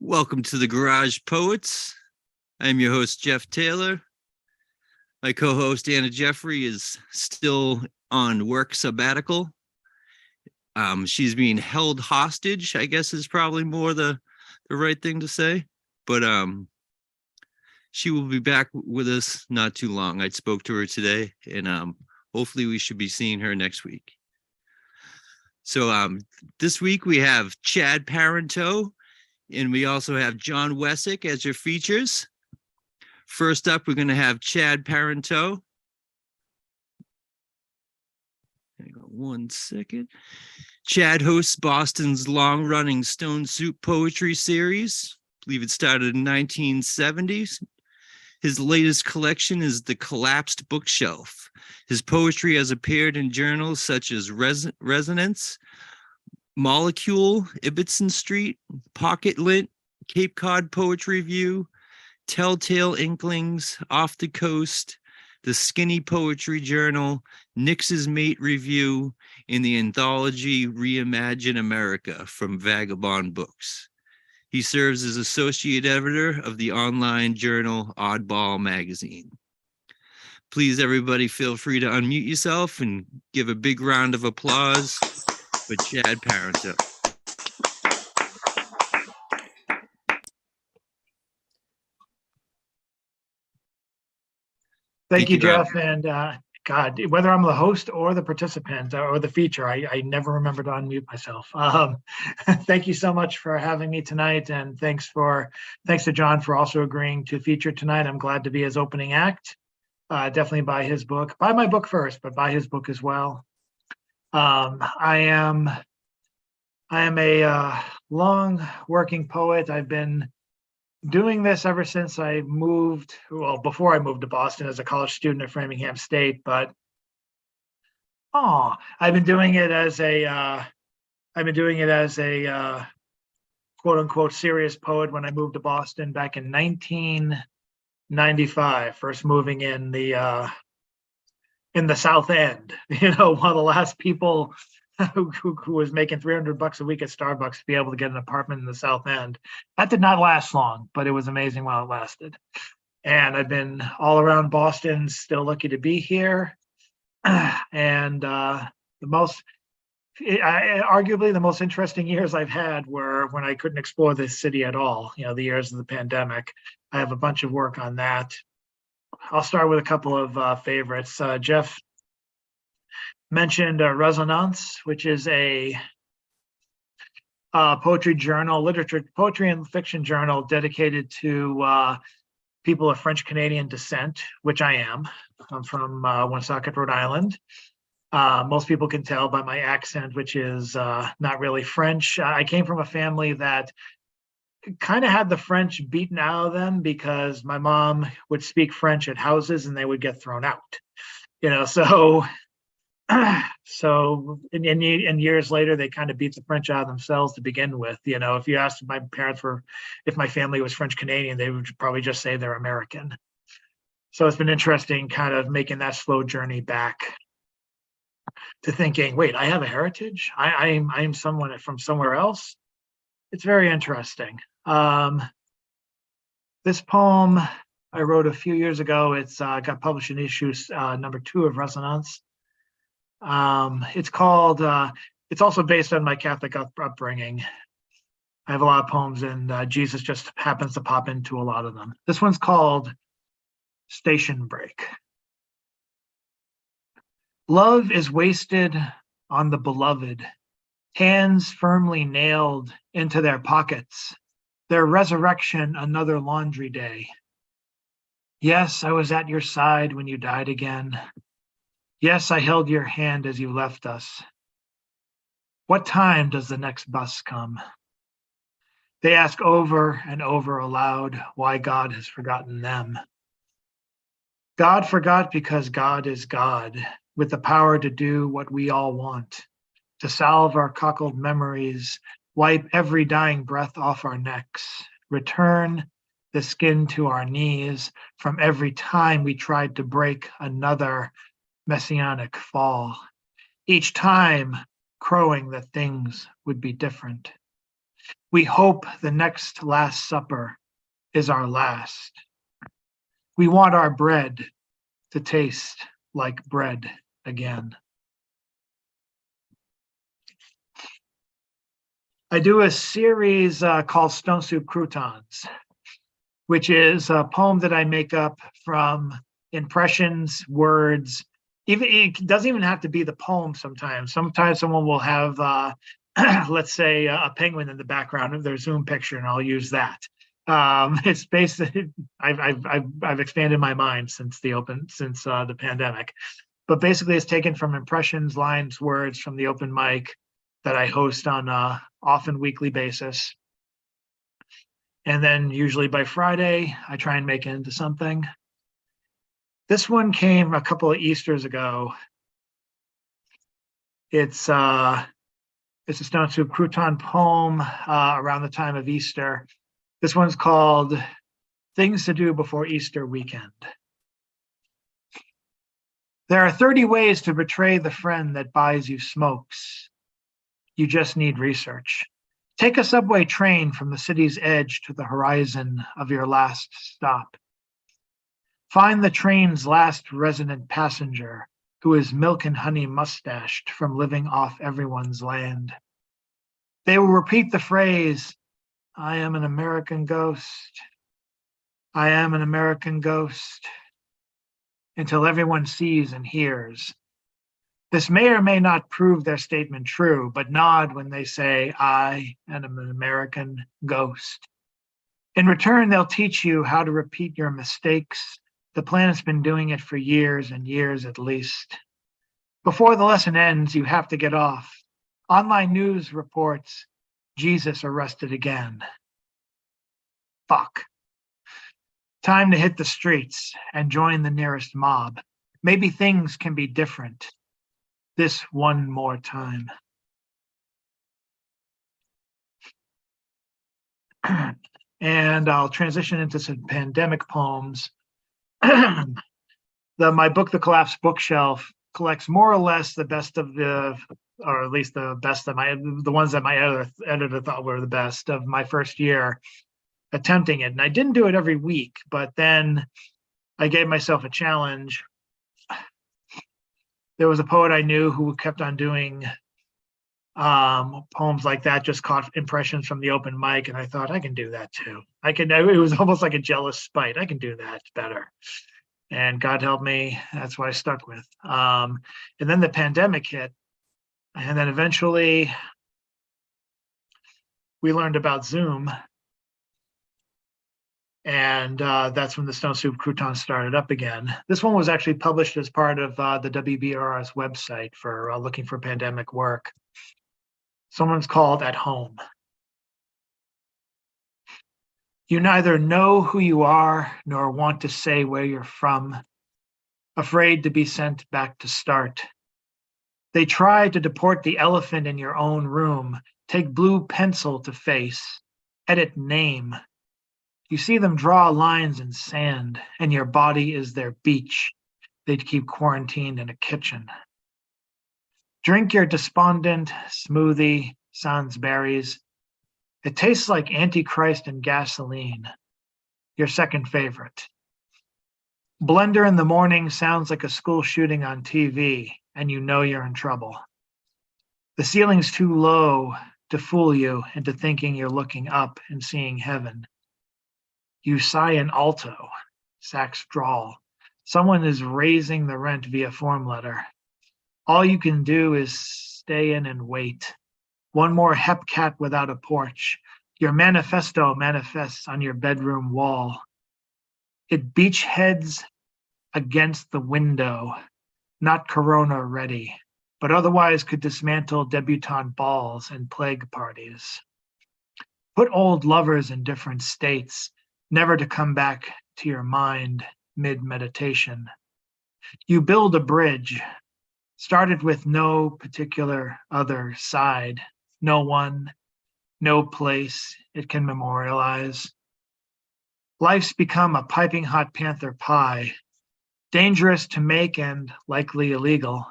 Welcome to the Garage Poets. I'm your host, Jeff Taylor. My co-host, Anna Jeffrey, is still on work sabbatical. She's being held hostage, I guess is probably more the right thing to say. But she will be back with us not too long. I spoke to her today, and hopefully we should be seeing her next week. So this week we have Chad Parenteau, and we also have John Wessick as your features. First up, we're going to have Chad Parenteau. Hang on one second. Chad hosts Boston's long-running Stone Soup Poetry Series. I believe it started in 1970s. His latest collection is The Collapsed Bookshelf. His poetry has appeared in journals such as Resonance, Molecule, Ibbotson Street, Pocket Lit, Cape Cod Poetry Review, Telltale Inklings, Off the Coast, the Skinny Poetry Journal, Nix's Mate Review, and the anthology Reimagine America from Vagabond Books. He serves as associate editor of the online journal Oddball Magazine. Please, everybody, feel free to unmute yourself and give a big round of applause for Chad Parenteau. Thank you, Jeff. And God, whether I'm the host or the participant or the feature, I never remember to unmute myself. Thank you so much for having me tonight, and thanks to John for also agreeing to feature tonight. I'm glad to be his opening act. Definitely buy his book. Buy my book first, but buy his book as well. I am a long working poet. I've been doing this ever since I moved, before I moved to Boston as a college student at Framingham State, but I've been doing it as a quote unquote serious poet when I moved to Boston back in 1995, first moving in the South End, one of the last people who was making $300 a week at Starbucks to be able to get an apartment in the South End. That did not last long, but it was amazing while it lasted. And I've been all around Boston, still lucky to be here. And arguably the most interesting years I've had were when I couldn't explore this city at all, the years of the pandemic. I have a bunch of work on that. I'll start with a couple of favorites. Jeff mentioned Resonance, which is a poetry journal, poetry and fiction journal dedicated to people of French Canadian descent, which I am. I'm from Woonsocket, Rhode Island. Most people can tell by my accent, which is not really French. I came from a family that kind of had the French beaten out of them because my mom would speak French at houses and they would get thrown out. So in years later, they kind of beat the French out of themselves to begin with. If you asked my parents if my family was French Canadian, they would probably just say they're American. So it's been interesting kind of making that slow journey back to thinking, wait, I have a heritage? I'm someone from somewhere else? It's very interesting. This poem I wrote a few years ago. It's got published in issue number 2 of Resonance. It's called, it's also based on my Catholic upbringing. I have a lot of poems and Jesus just happens to pop into a lot of them. This one's called Station Break. Love is wasted on the beloved, hands firmly nailed into their pockets, their resurrection another laundry day. Yes, I was at your side when you died again. Yes, I held your hand as you left us. What time does the next bus come? They ask over and over aloud why God has forgotten them. God forgot because God is God, with the power to do what we all want, to salve our cockled memories, wipe every dying breath off our necks, return the skin to our knees from every time we tried to break another messianic fall, each time crowing that things would be different. We hope the next Last Supper is our last. We want our bread to taste like bread again. I do a series called Stone Soup Croutons, which is a poem that I make up from impressions, words. Even it doesn't even have to be the poem sometimes. Sometimes someone will have, let's say, a penguin in the background of their Zoom picture, and I'll use that. It's basically I've expanded my mind since the pandemic, but basically it's taken from impressions, lines, words from the open mic that I host on a often weekly basis. And then usually by Friday, I try and make it into something. This one came a couple of Easters ago. It's a Stone Soup Crouton poem around the time of Easter. This one's called Things to Do Before Easter Weekend. There are 30 ways to betray the friend that buys you smokes. You just need research. Take a subway train from the city's edge to the horizon of your last stop. Find the train's last resident passenger who is milk and honey mustached from living off everyone's land. They will repeat the phrase, I am an American ghost. I am an American ghost, until everyone sees and hears. This may or may not prove their statement true, but nod when they say, I am an American ghost. In return, they'll teach you how to repeat your mistakes. The planet's been doing it for years and years at least. Before the lesson ends, you have to get off. Online news reports Jesus arrested again. Fuck. Time to hit the streets and join the nearest mob. Maybe things can be different. This one more time. And I'll transition into some pandemic poems. My book, The Collapsed Bookshelf, collects more or less the best of or at least the best of the ones that my editor thought were the best of my first year attempting it. And I didn't do it every week, but then I gave myself a challenge. There was a poet I knew who kept on doing poems like that, just caught impressions from the open mic, and I thought I can do that too. It was almost like a jealous spite. I can do that better. And God help me, that's what I stuck with. And then the pandemic hit, and then eventually we learned about Zoom. And that's when the Stone Soup Crouton started up again. This one was actually published as part of the WBRS website for looking for pandemic work. Someone's called At Home. You neither know who you are nor want to say where you're from, afraid to be sent back to start. They try to deport the elephant in your own room, take blue pencil to face, edit name. You see them draw lines in sand, and your body is their beach. They'd keep quarantined in a kitchen. Drink your despondent smoothie, sans berries. It tastes like Antichrist and gasoline. Your second favorite. Blender in the morning sounds like a school shooting on TV, and you know you're in trouble. The ceiling's too low to fool you into thinking you're looking up and seeing heaven. You sigh in alto, sax drawl. Someone is raising the rent via form letter. All you can do is stay in and wait. One more hepcat without a porch. Your manifesto manifests on your bedroom wall. It beachheads against the window, not corona ready, but otherwise could dismantle debutante balls and plague parties. Put old lovers in different states, never to come back to your mind mid-meditation. You build a bridge, started with no particular other side, no one, no place it can memorialize. Life's become a piping hot panther pie, dangerous to make and likely illegal.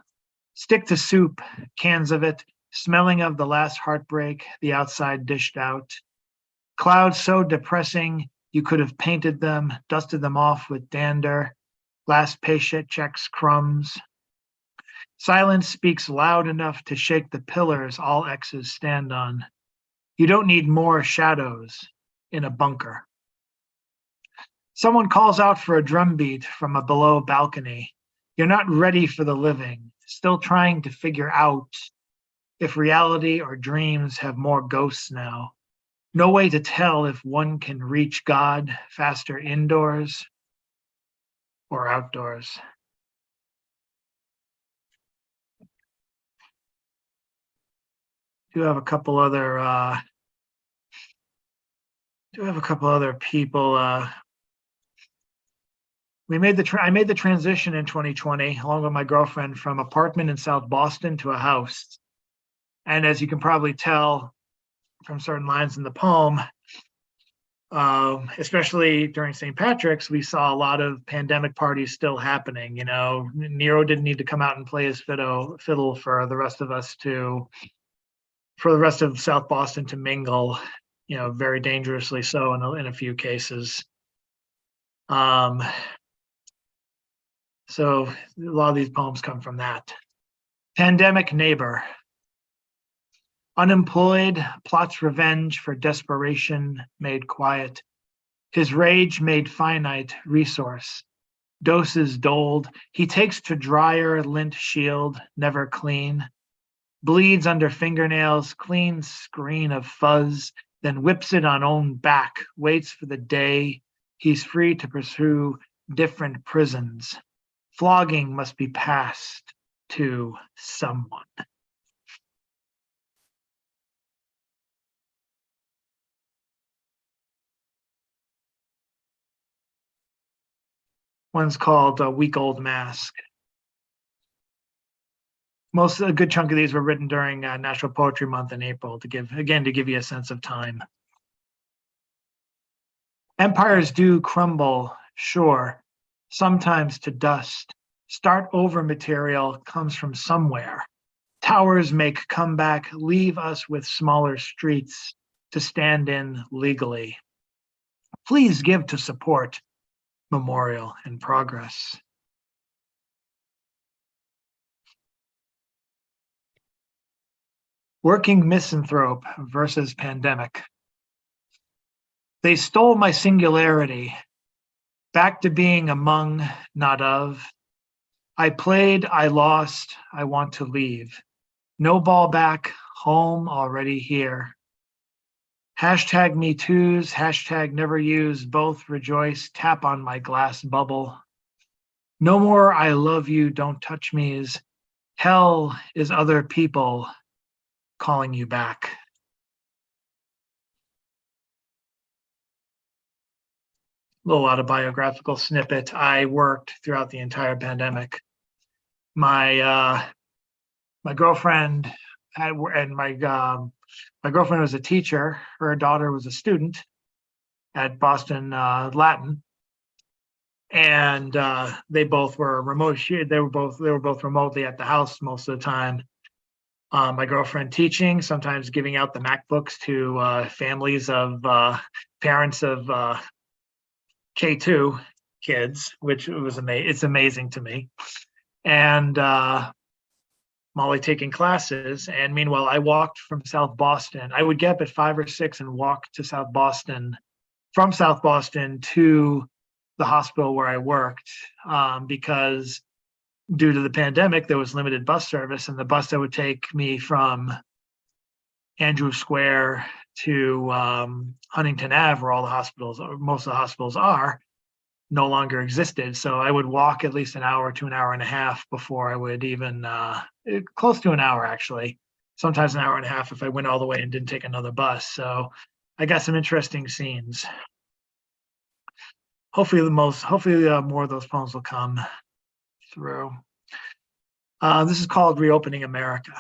Stick to soup, cans of it, smelling of the last heartbreak, the outside dished out. Clouds so depressing you could have painted them, dusted them off with dander. Last patient checks crumbs. Silence speaks loud enough to shake the pillars all X's stand on. You don't need more shadows in a bunker. Someone calls out for a drumbeat from a below balcony. You're not ready for the living, still trying to figure out if reality or dreams have more ghosts now. No way to tell if one can reach God faster indoors or outdoors. Do have a couple other people. I made the transition in 2020 along with my girlfriend from apartment in South Boston to a house. And as you can probably tell from certain lines in the poem, especially during St. Patrick's, we saw a lot of pandemic parties still happening. You know, Nero didn't need to come out and play his fiddle for the rest of South Boston to mingle, you know, very dangerously so in a few cases. So a lot of these poems come from that. Pandemic neighbor. Unemployed, plots revenge for desperation made quiet. His rage made finite resource. Doses doled. He takes to dryer lint shield, never clean. Bleeds under fingernails, clean screen of fuzz, then whips it on own back, waits for the day he's free to pursue different prisons. Flogging must be passed to someone. One's called a Week Old Mask. A good chunk of these were written during National Poetry Month in April to give you a sense of time. Empires do crumble, sure, sometimes to dust. Start over material comes from somewhere. Towers make comeback, leave us with smaller streets to stand in legally. Please give to support memorial and progress. Working misanthrope versus pandemic. They stole my singularity, back to being among, not of. I played, I lost, I want to leave. No ball back, home already here. Hashtag me toos, hashtag never use, both rejoice, tap on my glass bubble. No more I love you, don't touch me's. Hell is other people calling you back. Little autobiographical snippet. I worked throughout the entire pandemic. My girlfriend my girlfriend was a teacher. Her daughter was a student at Boston Latin, and they both were remote. They were both remotely at the house most of the time. My girlfriend teaching, sometimes giving out the MacBooks to families of parents of K2 kids, which was it's amazing to me. And Molly taking classes. And meanwhile, I walked from South Boston. I would get up at 5 or 6 and walk to South Boston, from South Boston to the hospital where I worked, because due to the pandemic, there was limited bus service, and the bus that would take me from Andrew Square to Huntington Ave, where all the hospitals, or most of the hospitals are, no longer existed. So I would walk at least an hour to an hour and a half before I would even, close to an hour actually, sometimes an hour and a half if I went all the way and didn't take another bus. So I got some interesting scenes. Hopefully more of those poems will come through. This is called Reopening America.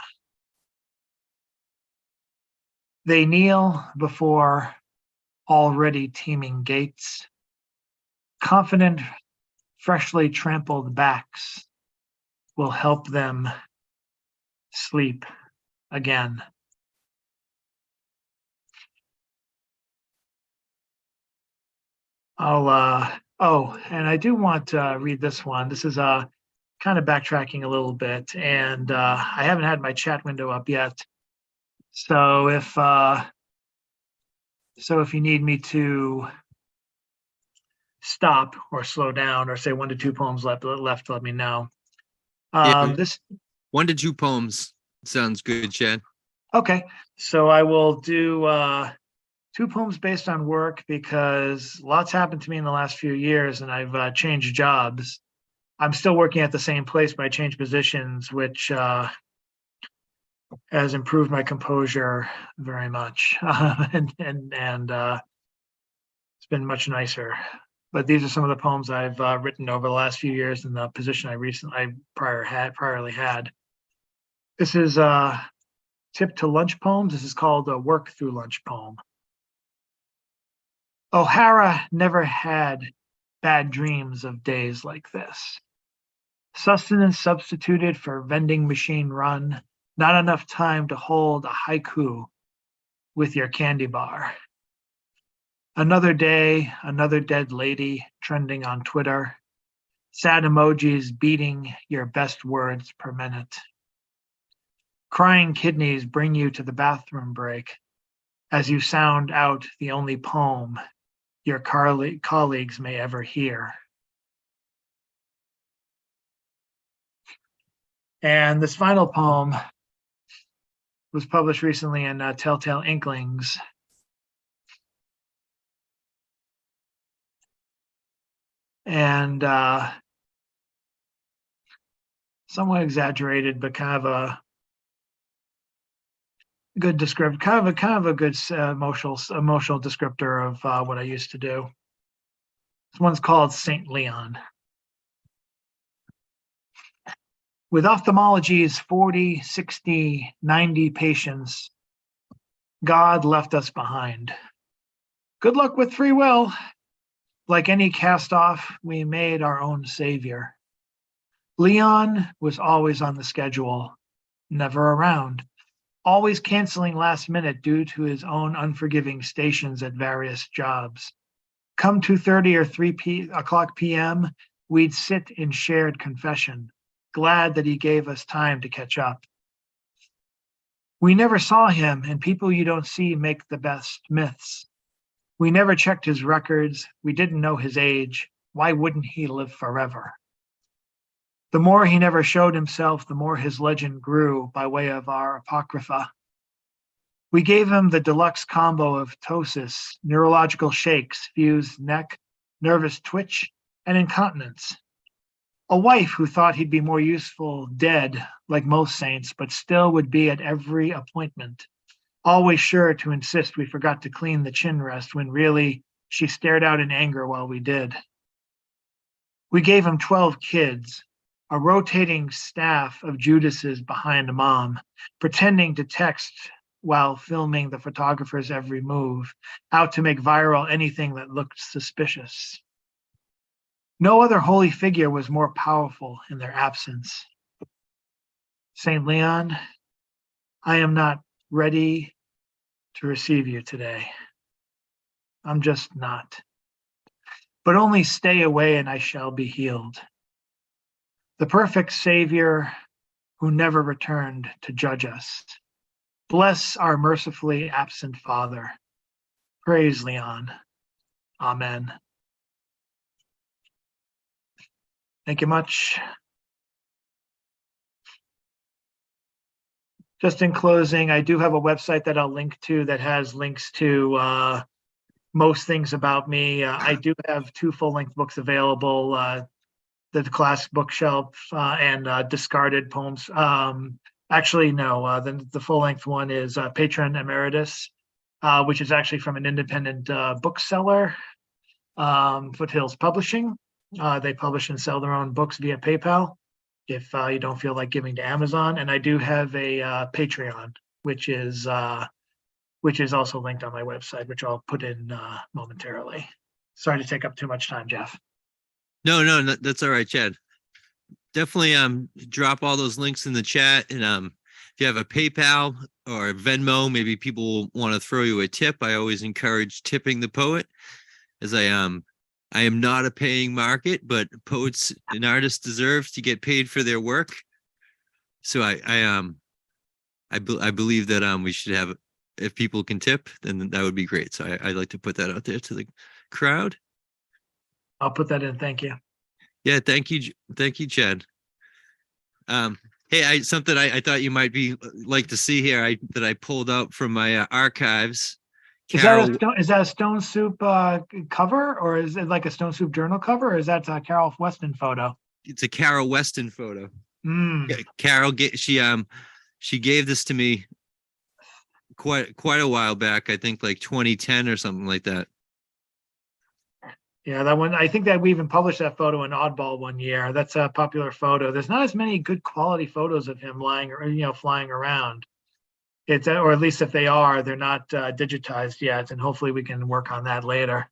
They kneel before already teeming gates, confident, freshly trampled backs will help them sleep again. And I do want to read this one. This is kind of backtracking a little bit, and I haven't had my chat window up yet. So if you need me to stop or slow down or say 1 to 2 poems left, let me know. This 1 to 2 poems sounds good, Chad. Okay, so I will do 2 poems based on work because lots happened to me in the last few years and I've changed jobs. I'm still working at the same place, but I changed positions, which has improved my composure very much, and it's been much nicer. But these are some of the poems I've written over the last few years in the position I priorly had. This is Tip to Lunch poems. This is called a Work Through Lunch poem. O'Hara never had bad dreams of days like this. Sustenance substituted for vending machine run, not enough time to hold a haiku with your candy bar. Another day, another dead lady trending on Twitter. Sad emojis beating your best words per minute. Crying kidneys bring you to the bathroom break as you sound out the only poem your colleagues may ever hear. And this final poem was published recently in Telltale Inklings. And somewhat exaggerated, but kind of a good descriptor, kind of a good emotional descriptor of what I used to do. This one's called Saint Leon. With ophthalmology's 40, 60, 90 patients, God left us behind. Good luck with free will. Like any cast-off, we made our own savior. Leon was always on the schedule, never around, always canceling last minute due to his own unforgiving stations at various jobs. Come 2:30 or 3 o'clock p.m., we'd sit in shared confession, glad that he gave us time to catch up. We never saw him, and people you don't see make the best myths. We never checked his records. We didn't know his age. Why wouldn't he live forever? The more he never showed himself, the more his legend grew by way of our apocrypha. We gave him the deluxe combo of ptosis, neurological shakes, fused neck, nervous twitch, and incontinence. A wife who thought he'd be more useful dead, like most saints, but still would be at every appointment, always sure to insist we forgot to clean the chin rest when really she stared out in anger while we did. We gave him 12 kids, a rotating staff of Judases behind a mom, pretending to text while filming the photographer's every move, out to make viral anything that looked suspicious. No other holy figure was more powerful in their absence. Saint Leon, I am not ready to receive you today. I'm just not. But only stay away and I shall be healed. The perfect Savior who never returned to judge us. Bless our mercifully absent Father. Praise Leon. Amen. Thank you much. Just in closing, I do have a website that I'll link to that has links to most things about me. I do have 2 full-length books available, the Classic Bookshelf and Discarded Poems. Actually, no, the full-length one is Patron Emeritus, which is actually from an independent bookseller, Foothills Publishing. They publish and sell their own books via PayPal if you don't feel like giving to Amazon. And I do have a Patreon, which is also linked on my website, which I'll put in momentarily. Sorry to take up too much time, Jeff. No, that's all right, Chad. Definitely drop all those links in the chat, and if you have a PayPal or a Venmo, maybe people want to throw you a tip. I always encourage tipping the poet, as I am not a paying market, but poets and artists deserve to get paid for their work. So I believe that we should have, if people can tip, then that would be great. So I'd like to put that out there to the crowd. I'll put that in. Thank you. Yeah, thank you, Chad. Hey, something I thought you might be like to see here. That I pulled out from my archives. Is that a Stone Soup cover, or is it like a Stone Soup journal cover, or is that a Carol Weston photo? It's a Carol Weston photo. Mm. Carol, she gave this to me quite a while back. I think like 2010 or something like that. Yeah, that one. I think that we even published that photo in Oddball one year. That's a popular photo. There's not as many good quality photos of him flying around. It's, or at least if they are, they're not digitized yet, and hopefully we can work on that later.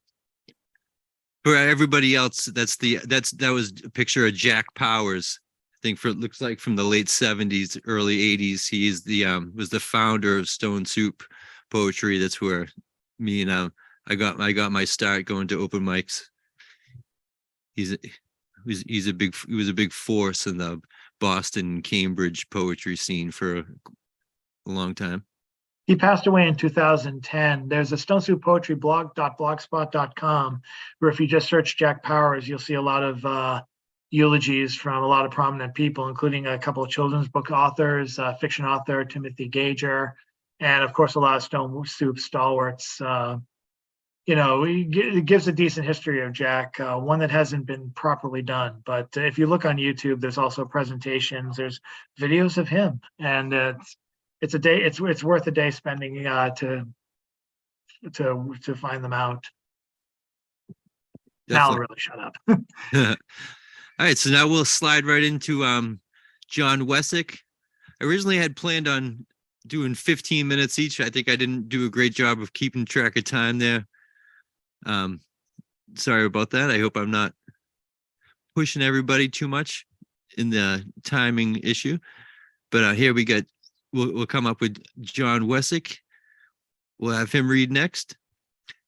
For everybody else, that was a picture of Jack Powers. I think looks like from the late 70s, early 80s. He is was the founder of Stone Soup Poetry. That's where me and I got my start going to open mics. He was a big force in the Boston, Cambridge poetry scene for a long time. He passed away in 2010. There's a Stone Soup Poetry blog.blogspot.com where if you just search Jack Powers, you'll see a lot of eulogies from a lot of prominent people, including a couple of children's book authors, fiction author Timothy Gager, and of course a lot of Stone Soup stalwarts. It gives a decent history of Jack, one that hasn't been properly done. But if you look on YouTube, there's also presentations, there's videos of him, and it's a day. It's worth a day spending to find them out. Definitely. Now I'll really shut up. All right, so now we'll slide right into John Wesick. I originally had planned on doing 15 minutes each. I think I didn't do a great job of keeping track of time there. Sorry about that. I hope I'm not pushing everybody too much in the timing issue. But here we'll come up with John Wesick. We'll have him read next.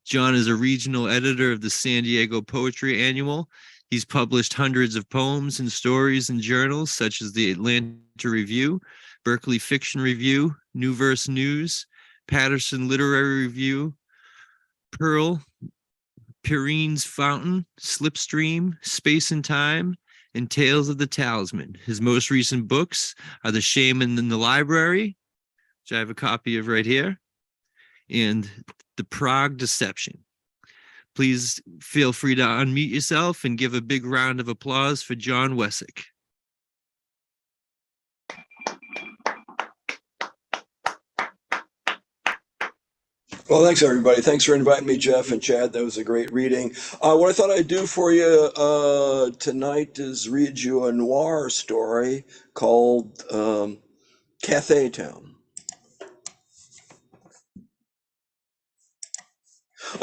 John is a regional editor of the San Diego Poetry Annual. He's published hundreds of poems and stories in journals such as the Atlanta Review, Berkeley Fiction Review, New Verse News, Patterson Literary Review, Pearl, Purine's Fountain, Slipstream, Space and Time, and Tales of the Talisman. His most recent books are The Shaman in the Library, which I have a copy of right here, and The Prague Deception. Please feel free to unmute yourself and give a big round of applause for John Wesick. Well, thanks, everybody. Thanks for inviting me, Jeff and Chad. That was a great reading. What I thought I'd do for you tonight is read you a noir story called Cathay Town.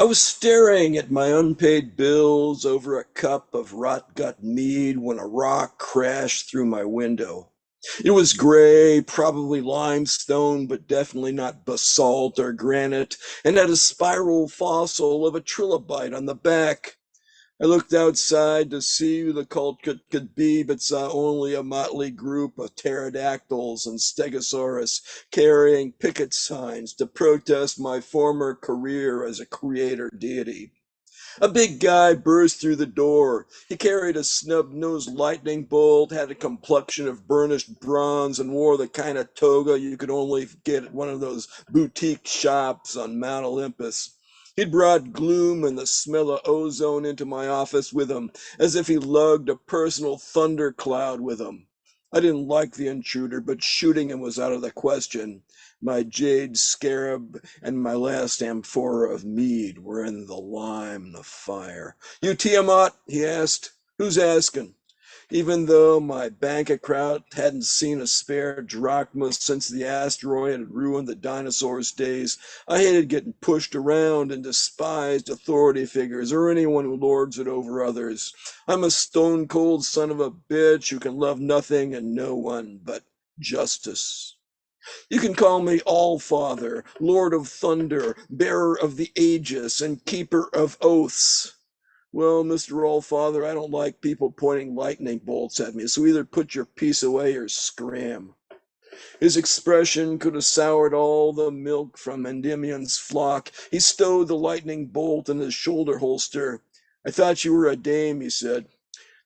I was staring at my unpaid bills over a cup of rot-gut mead when a rock crashed through my window. It was gray, probably limestone, but definitely not basalt or granite, and had a spiral fossil of a trilobite on the back. I looked outside to see who the cult could be, but saw only a motley group of pterodactyls and stegosaurus carrying picket signs to protest my former career as a creator deity. A big guy burst through the door. He carried a snub-nosed lightning bolt, had a complexion of burnished bronze, and wore the kind of toga you could only get at one of those boutique shops on Mount Olympus. He'd brought gloom and the smell of ozone into my office with him, as if he lugged a personal thundercloud with him. I didn't like the intruder, but shooting him was out of the question. My jade scarab and my last amphora of mead were in the lime, the fire. "You Tiamat?" he asked. "Who's asking?" Even though my bank account hadn't seen a spare drachma since the asteroid had ruined the dinosaurs' days, I hated getting pushed around and despised authority figures or anyone who lords it over others. I'm a stone-cold son of a bitch who can love nothing and no one but justice. You can call me All-Father, Lord of Thunder, Bearer of the Aegis, and Keeper of Oaths. Well, Mr. All-Father, I don't like people pointing lightning bolts at me, so either put your piece away or scram. His expression could have soured all the milk from Endymion's flock. He stowed the lightning bolt in his shoulder holster. I thought you were a dame, he said.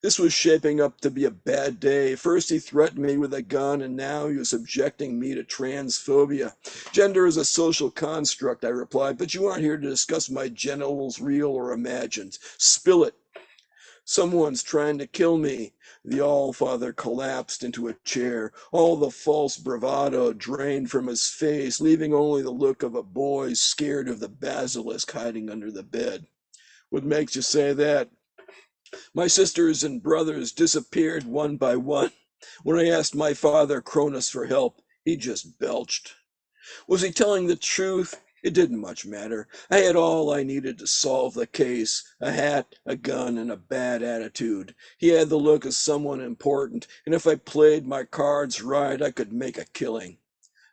This was shaping up to be a bad day. First he threatened me with a gun, and now he was subjecting me to transphobia. Gender is a social construct, I replied, but you aren't here to discuss my genitals, real or imagined. Spill it. Someone's trying to kill me. The All-Father collapsed into a chair. All the false bravado drained from his face, leaving only the look of a boy scared of the basilisk hiding under the bed. What makes you say that? My sisters and brothers disappeared one by one. When I asked my father Cronus for help, he just belched. Was he telling the truth? It didn't much matter. I had all I needed to solve the case: a hat, a gun, and a bad attitude. He had the look of someone important, and if I played my cards right, I could make a killing.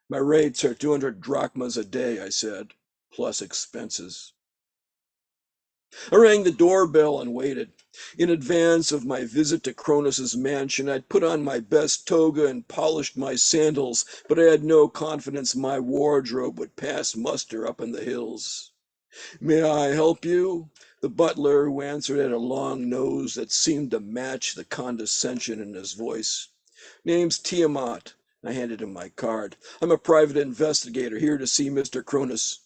My rates are 200 drachmas a day, I said, plus expenses. I rang the doorbell and waited. In advance of my visit to Cronus's mansion, I'd put on my best toga and polished my sandals, but I had no confidence my wardrobe would pass muster up in the hills. May I help you? The butler, who answered, had a long nose that seemed to match the condescension in his voice. Name's Tiamat. I handed him my card. I'm a private investigator here to see Mr. Cronus.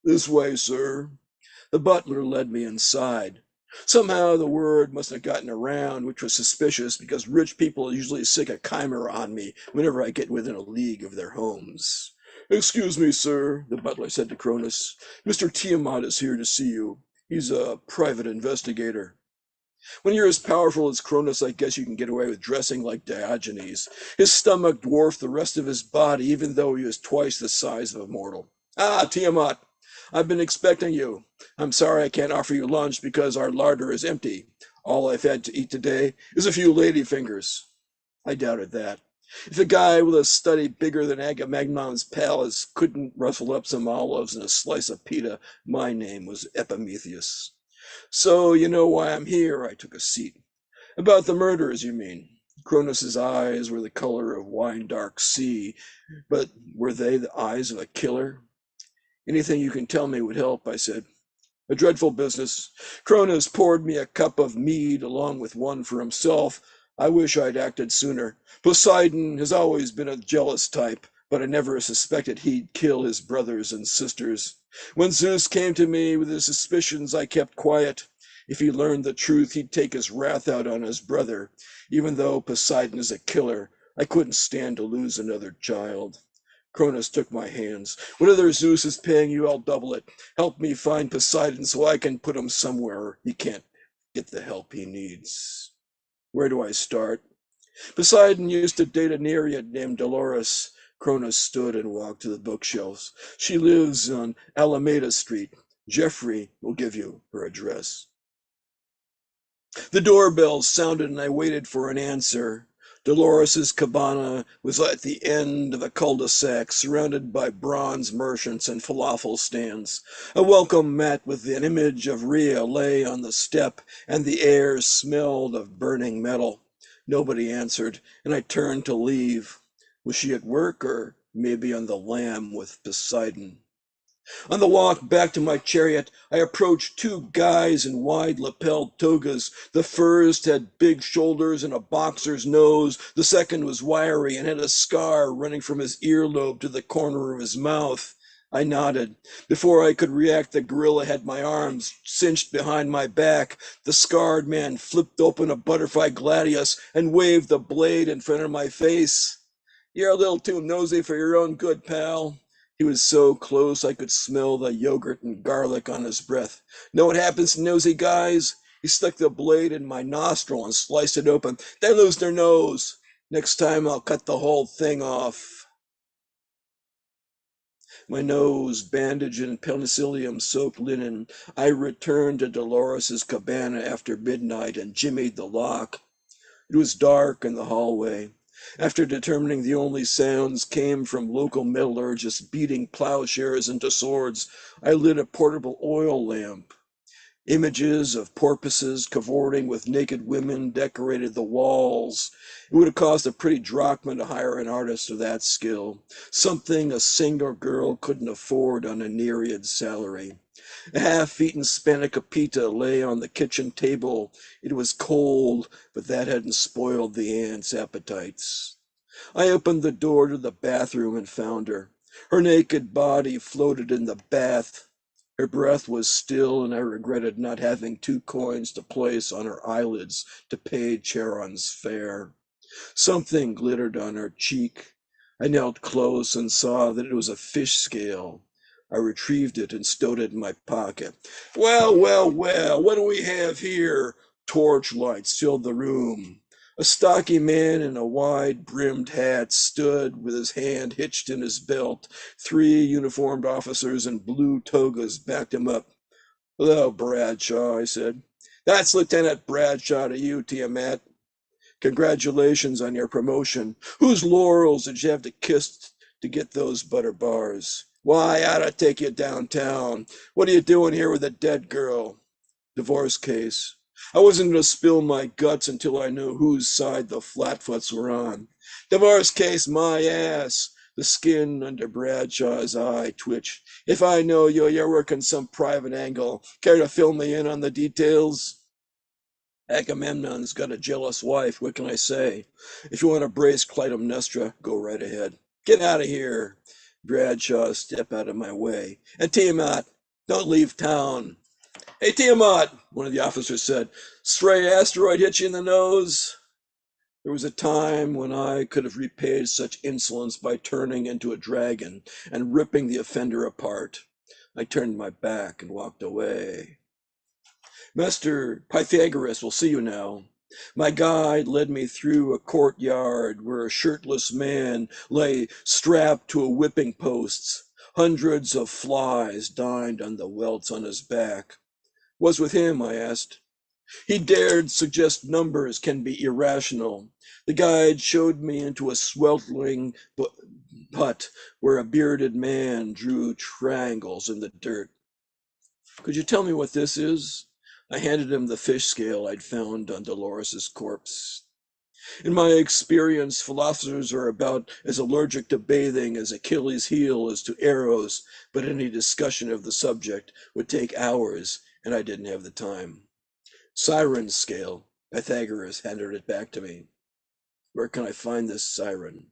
This way, sir. The butler led me inside. Somehow the word must have gotten around, which was suspicious because rich people usually sick a chimera on me whenever I get within a league of their homes. Excuse me, sir, the butler said to Cronus. Mr. Tiamat is here to see you. He's a private investigator. When you're as powerful as Cronus, I guess you can get away with dressing like Diogenes. His stomach dwarfed the rest of his body, even though he was twice the size of a mortal. Ah, Tiamat, I've been expecting you. I'm sorry I can't offer you lunch because our larder is empty. All I've had to eat today is a few ladyfingers. I doubted that. If a guy with a study bigger than Agamemnon's palace couldn't rustle up some olives and a slice of pita, my name was Epimetheus. So you know why I'm here, I took a seat. About the murders, you mean? Cronus's eyes were the color of wine-dark sea, but were they the eyes of a killer? Anything you can tell me would help, I said. A dreadful business. Cronus poured me a cup of mead along with one for himself. I wish I'd acted sooner. Poseidon has always been a jealous type, but I never suspected he'd kill his brothers and sisters. When Zeus came to me with his suspicions, I kept quiet. If he learned the truth, he'd take his wrath out on his brother. Even though Poseidon is a killer, I couldn't stand to lose another child. Cronus took my hands. Whatever Zeus is paying you, I'll double it. Help me find Poseidon so I can put him somewhere he can't get the help he needs. Where do I start? Poseidon used to date a Nereid named Dolores. Cronus stood and walked to the bookshelves. She lives on Alameda Street. Jeffrey will give you her address. The doorbell sounded and I waited for an answer. Dolores's cabana was at the end of a cul-de-sac surrounded by bronze merchants and falafel stands. A welcome mat with an image of Rhea lay on the step, and the air smelled of burning metal. Nobody answered, and I turned to leave. Was she at work or maybe on the lam with Poseidon? On the walk back to my chariot, I approached two guys in wide lapelled togas. The first had big shoulders and a boxer's nose. The second was wiry and had a scar running from his earlobe to the corner of his mouth. I nodded. Before I could react, the gorilla had my arms cinched behind my back. The scarred man flipped open a butterfly gladius and waved the blade in front of my face. You're a little too nosy for your own good, pal. He was so close I could smell the yogurt and garlic on his breath. Know what happens to nosy guys? He stuck the blade in my nostril and sliced it open. They lose their nose. Next time I'll cut the whole thing off. My nose bandaged in penicillium-soaked linen, I returned to Dolores's cabana after midnight and jimmied the lock. It was dark in the hallway. After determining the only sounds came from local metallurgists beating plowshares into swords, I lit a portable oil lamp. Images of porpoises cavorting with naked women decorated the walls. It would have cost a pretty drachma to hire an artist of that skill, something a single girl couldn't afford on a Nereid salary. A half-eaten spanakopita lay on the kitchen table. It was cold, but that hadn't spoiled the aunt's appetites. I opened the door to the bathroom and found her. Her naked body floated in the bath. Her breath was still, and I regretted not having 2 coins to place on her eyelids to pay Charon's fare. Something glittered on her cheek. I knelt close and saw that it was a fish scale. I retrieved it and stowed it in my pocket. Well, well, well, what do we have here? Torchlights filled the room. A stocky man in a wide-brimmed hat stood with his hand hitched in his belt. 3 uniformed officers in blue togas backed him up. Hello, Bradshaw, I said. That's Lieutenant Bradshaw to you, Tiamat. Congratulations on your promotion. Whose laurels did you have to kiss to get those butter bars? Why, I ought to take you downtown. What are you doing here with a dead girl? Divorce case. I wasn't going to spill my guts until I knew whose side the Flatfoots were on. Divorce case, my ass. The skin under Bradshaw's eye twitched. If I know you, you're working some private angle. Care to fill me in on the details? Agamemnon's got a jealous wife, what can I say? If you want to brace Clytemnestra, go right ahead. Get out of here. Bradshaw, step out of my way. And Tiamat, don't leave town. Hey, Tiamat, one of the officers said, stray asteroid hit you in the nose? There was a time when I could have repaid such insolence by turning into a dragon and ripping the offender apart. I turned my back and walked away. Master Pythagoras will see you now. My guide led me through a courtyard where a shirtless man lay strapped to a whipping post. Hundreds of flies dined on the welts on his back. What's with him? I asked. He dared suggest numbers can be irrational. The guide showed me into a sweltering hut where a bearded man drew triangles in the dirt. Could you tell me what this is? I handed him the fish scale I'd found on Dolores's corpse. In my experience, philosophers are about as allergic to bathing as Achilles' heel is to arrows, but any discussion of the subject would take hours, and I didn't have the time. Siren scale. Pythagoras handed it back to me. Where can I find this siren?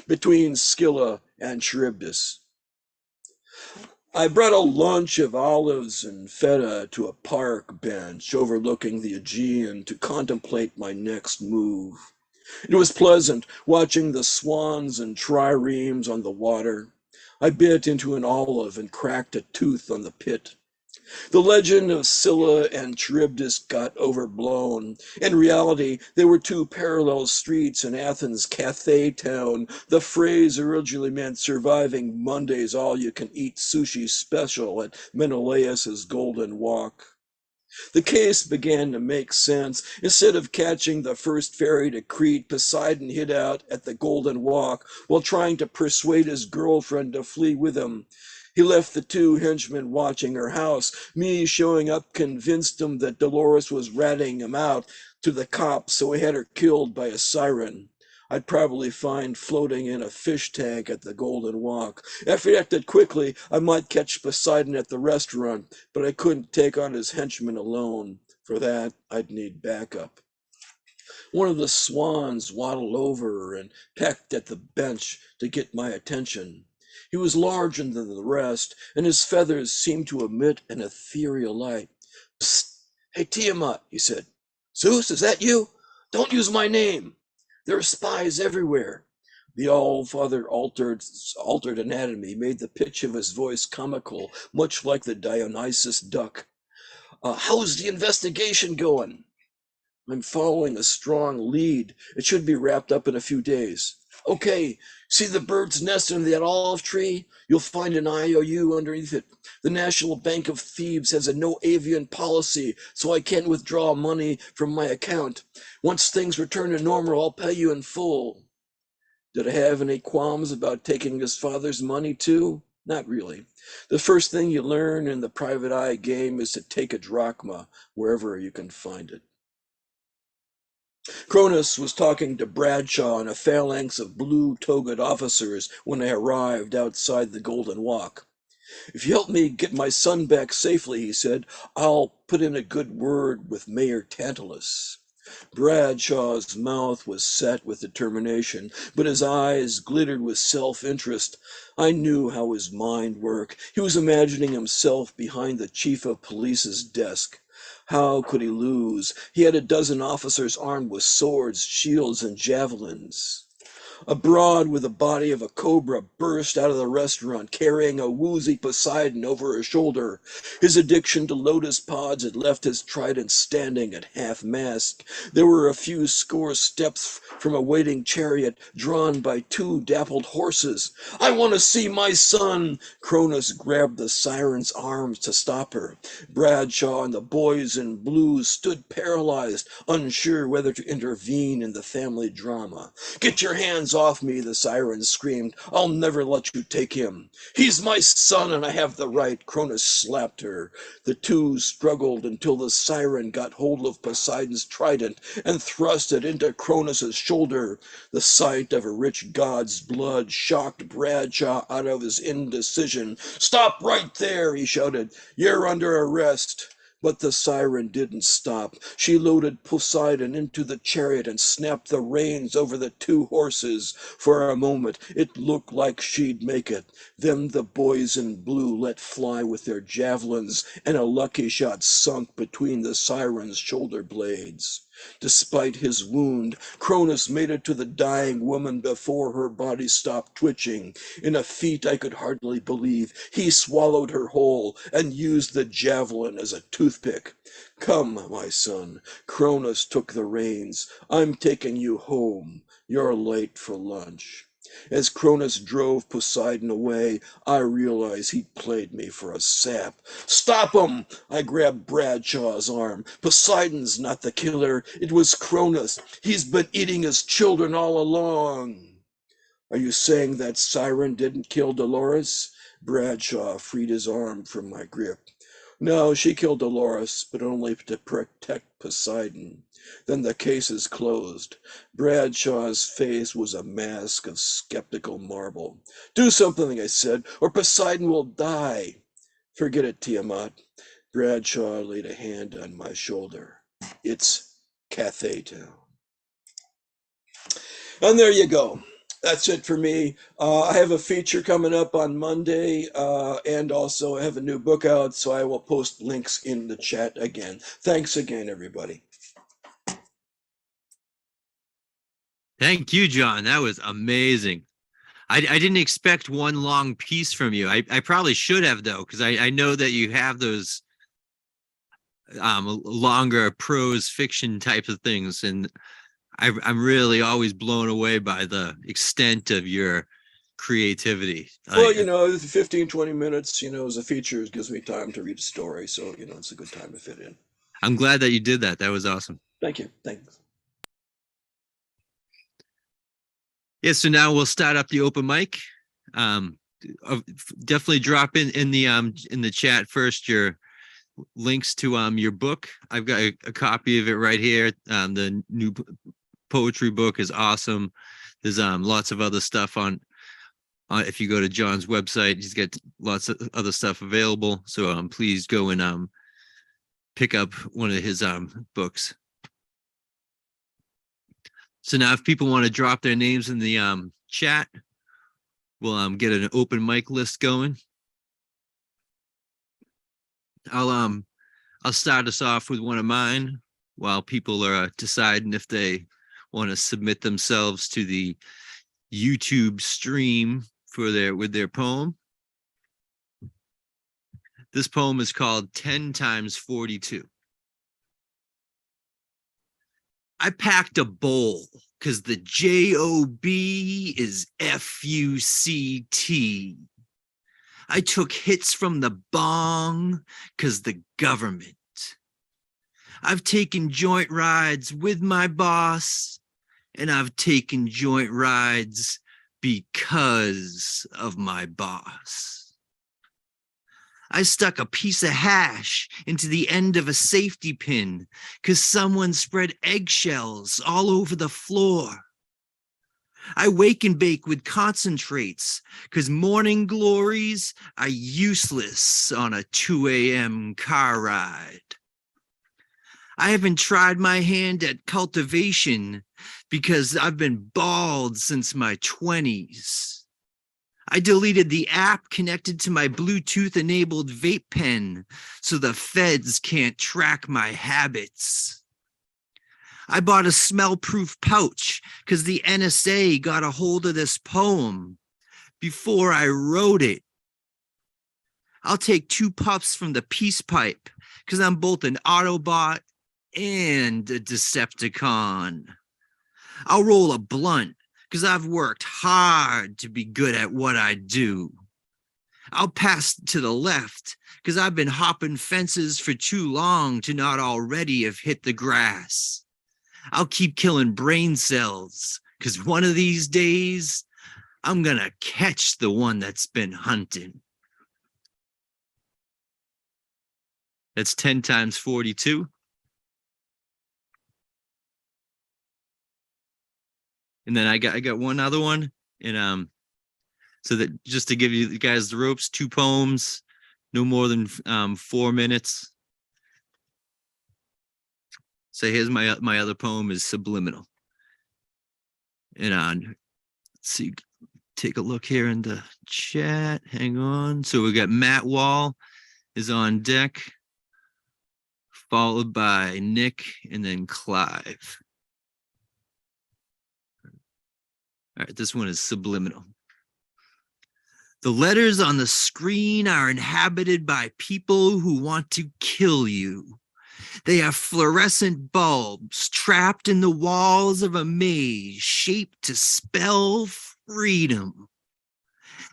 Between Scylla and Charybdis. I brought a lunch of olives and feta to a park bench overlooking the Aegean to contemplate my next move. It was pleasant watching the swans and triremes on the water. I bit into an olive and cracked a tooth on the pit. The legend of Scylla and Charybdis got overblown. In reality, there were 2 parallel streets in Athens' Cathay town. The phrase originally meant surviving Monday's all-you-can-eat sushi special at Menelaus's Golden Walk. The case began to make sense. Instead of catching the first ferry to Crete, Poseidon hid out at the Golden Walk while trying to persuade his girlfriend to flee with him. He left the 2 henchmen watching her house. Me showing up convinced him that Dolores was ratting him out to the cops, so he had her killed by a siren. I'd probably find floating in a fish tank at the Golden Walk. If I acted quickly, I might catch Poseidon at the restaurant, but I couldn't take on his henchmen alone. For that, I'd need backup. One of the swans waddled over and pecked at the bench to get my attention. He was larger than the rest, and his feathers seemed to emit an ethereal light. Psst! Hey, Tiamat, he said. Zeus, is that you? Don't use my name. There are spies everywhere. The all-father altered anatomy made the pitch of his voice comical, much like the Dionysus duck. How's the investigation going? I'm following a strong lead. It should be wrapped up in a few days. Okay, see the bird's nest under that olive tree? You'll find an IOU underneath it. The National Bank of Thebes has a no avian policy, so I can't withdraw money from my account. Once things return to normal, I'll pay you in full. Did I have any qualms about taking his father's money too? Not really. The first thing you learn in the private eye game is to take a drachma wherever you can find it. Cronus was talking to Bradshaw and a phalanx of blue-togaed officers when I arrived outside the Golden Walk. If you help me get my son back safely, he said, I'll put in a good word with Mayor Tantalus. Bradshaw's mouth was set with determination, but his eyes glittered with self-interest. I knew how his mind worked. He was imagining himself behind the chief of police's desk. How could he lose? He had a dozen officers armed with swords, shields, and javelins. A broad with the body of a cobra burst out of the restaurant, carrying a woozy Poseidon over her shoulder. His addiction to lotus pods had left his trident standing at half-mast. There were a few score steps from a waiting chariot drawn by two dappled horses. I want to see my son! Cronus grabbed the siren's arms to stop her. Bradshaw and the boys in blue stood paralyzed, unsure whether to intervene in the family drama. Get your hands off me, the siren screamed. I'll never let you take him. He's my son and I have the right. Cronus slapped her. The two struggled until the siren got hold of Poseidon's trident and thrust it into Cronus's shoulder. The sight of a rich god's blood shocked Bradshaw out of his indecision. Stop right there, he shouted. You're under arrest. But the siren didn't stop. She loaded Poseidon into the chariot and snapped the reins over the two horses. For a moment, it looked like she'd make it. Then the boys in blue let fly with their javelins, and a lucky shot sunk between the siren's shoulder blades. Despite his wound, Cronus made it to the dying woman before her body stopped twitching. In a feat I could hardly believe, he swallowed her whole and used the javelin as a toothpick. Come, my son. Cronus took the reins. I'm taking you home. You're late for lunch. As Cronus drove Poseidon away, I realized he'd played me for a sap. Stop him! I grabbed Bradshaw's arm. Poseidon's not the killer. It was Cronus. He's been eating his children all along. Are you saying that siren didn't kill Dolores? Bradshaw freed his arm from my grip. No, she killed Dolores, but only to protect Poseidon. Then the case is closed. Bradshaw's face was a mask of skeptical marble. Do something, I said, or Poseidon will die. Forget it, Tiamat. Bradshaw laid a hand on my shoulder. It's Cathay Town. And there you go. That's it for me. I have a feature coming up on Monday, and also I have a new book out, so I will post links in the chat again. Thanks again, everybody. Thank you, John. That was amazing. I didn't expect one long piece from you. I probably should have, though, because I know that you have those longer prose fiction types of things, and I'm really always blown away by the extent of your creativity. Well, 15, 20 minutes, as a feature gives me time to read a story. So, it's a good time to fit in. I'm glad that you did that. That was awesome. Thank you. Thanks. Yeah, so now we'll start up the open mic. Definitely drop in the chat first your links to your book. I've got a copy of it right here. The new poetry book is awesome. There's lots of other stuff on if you go to John's website, he's got lots of other stuff available. So please go and pick up one of his books. So now if people want to drop their names in the chat, we'll get an open mic list going. I'll start us off with one of mine while people are deciding if they want to submit themselves to the YouTube stream with their poem. This poem is called 10 times 42. I packed a bowl 'cause the JOB is FUCT. I took hits from the bong 'cause the government. I've taken joint rides with my boss, and I've taken joint rides because of my boss. I stuck a piece of hash into the end of a safety pin because someone spread eggshells all over the floor. I wake and bake with concentrates because morning glories are useless on a 2 a.m. car ride. I haven't tried my hand at cultivation because I've been bald since my 20s. I deleted the app connected to my Bluetooth-enabled vape pen so the feds can't track my habits. I bought a smell-proof pouch because the NSA got a hold of this poem before I wrote it. I'll take 2 puffs from the peace pipe because I'm both an Autobot and a Decepticon. I'll roll a blunt because I've worked hard to be good at what I do. I'll pass to the left because I've been hopping fences for too long to not already have hit the grass. I'll keep killing brain cells because one of these days, I'm gonna catch the one that's been hunting. That's 10 times 42. And then I got one other one, and so that just to give you guys the ropes, 2 poems, no more than 4 minutes. So here's my other poem is Subliminal. And let's see, take a look here in the chat. Hang on. So we got Matt Wall is on deck, followed by Nick and then Clive. All right, this one is Subliminal. The letters on the screen are inhabited by people who want to kill you. They are fluorescent bulbs trapped in the walls of a maze shaped to spell freedom.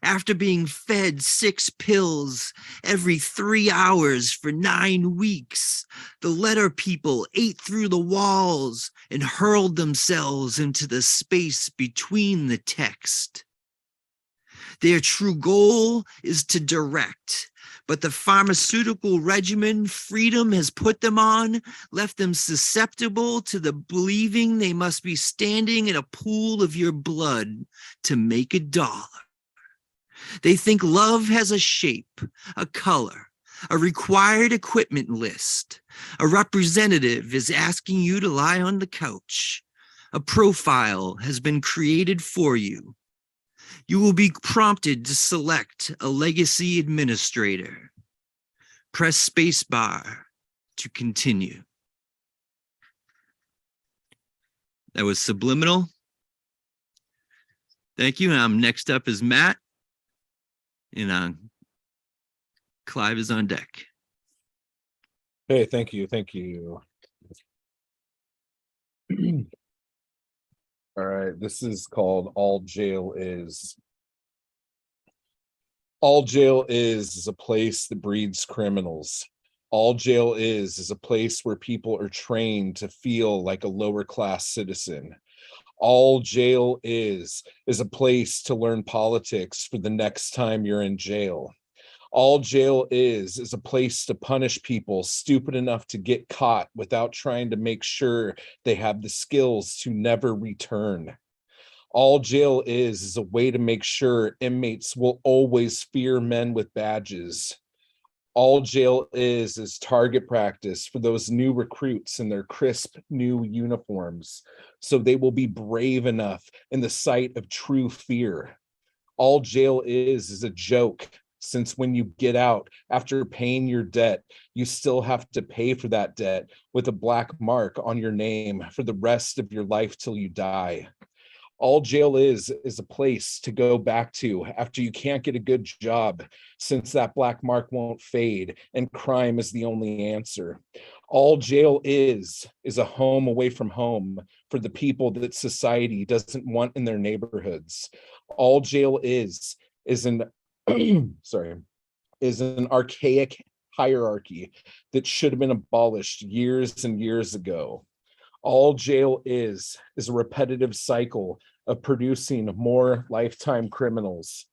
After being fed 6 pills every 3 hours for 9 weeks, the letter people ate through the walls and hurled themselves into the space between the text. Their true goal is to direct, but the pharmaceutical regimen freedom has put them on left them susceptible to the believing they must be standing in a pool of your blood to make $1. They think love has a shape, a color, a required equipment list. A representative is asking you to lie on the couch. A profile has been created for you. You will be prompted to select a legacy administrator. Press spacebar to continue. That was Subliminal. Thank you. Next up is Matt. And Clive is on deck. Hey, thank you. Thank you. All right, this is called All Jail Is. All jail is a place that breeds criminals. All jail is a place where people are trained to feel like a lower class citizen. All jail is a place to learn politics for the next time you're in jail. All jail is a place to punish people stupid enough to get caught without trying to make sure they have the skills to never return. All jail is a way to make sure inmates will always fear men with badges. All jail is target practice for those new recruits in their crisp new uniforms, so they will be brave enough in the sight of true fear. All jail is a joke, since when you get out after paying your debt, you still have to pay for that debt with a black mark on your name for the rest of your life till you die. All jail is a place to go back to after you can't get a good job, since that black mark won't fade and crime is the only answer. All jail is a home away from home for the people that society doesn't want in their neighborhoods. All jail is an is an archaic hierarchy that should have been abolished years and years ago. All jail is a repetitive cycle of producing more lifetime criminals.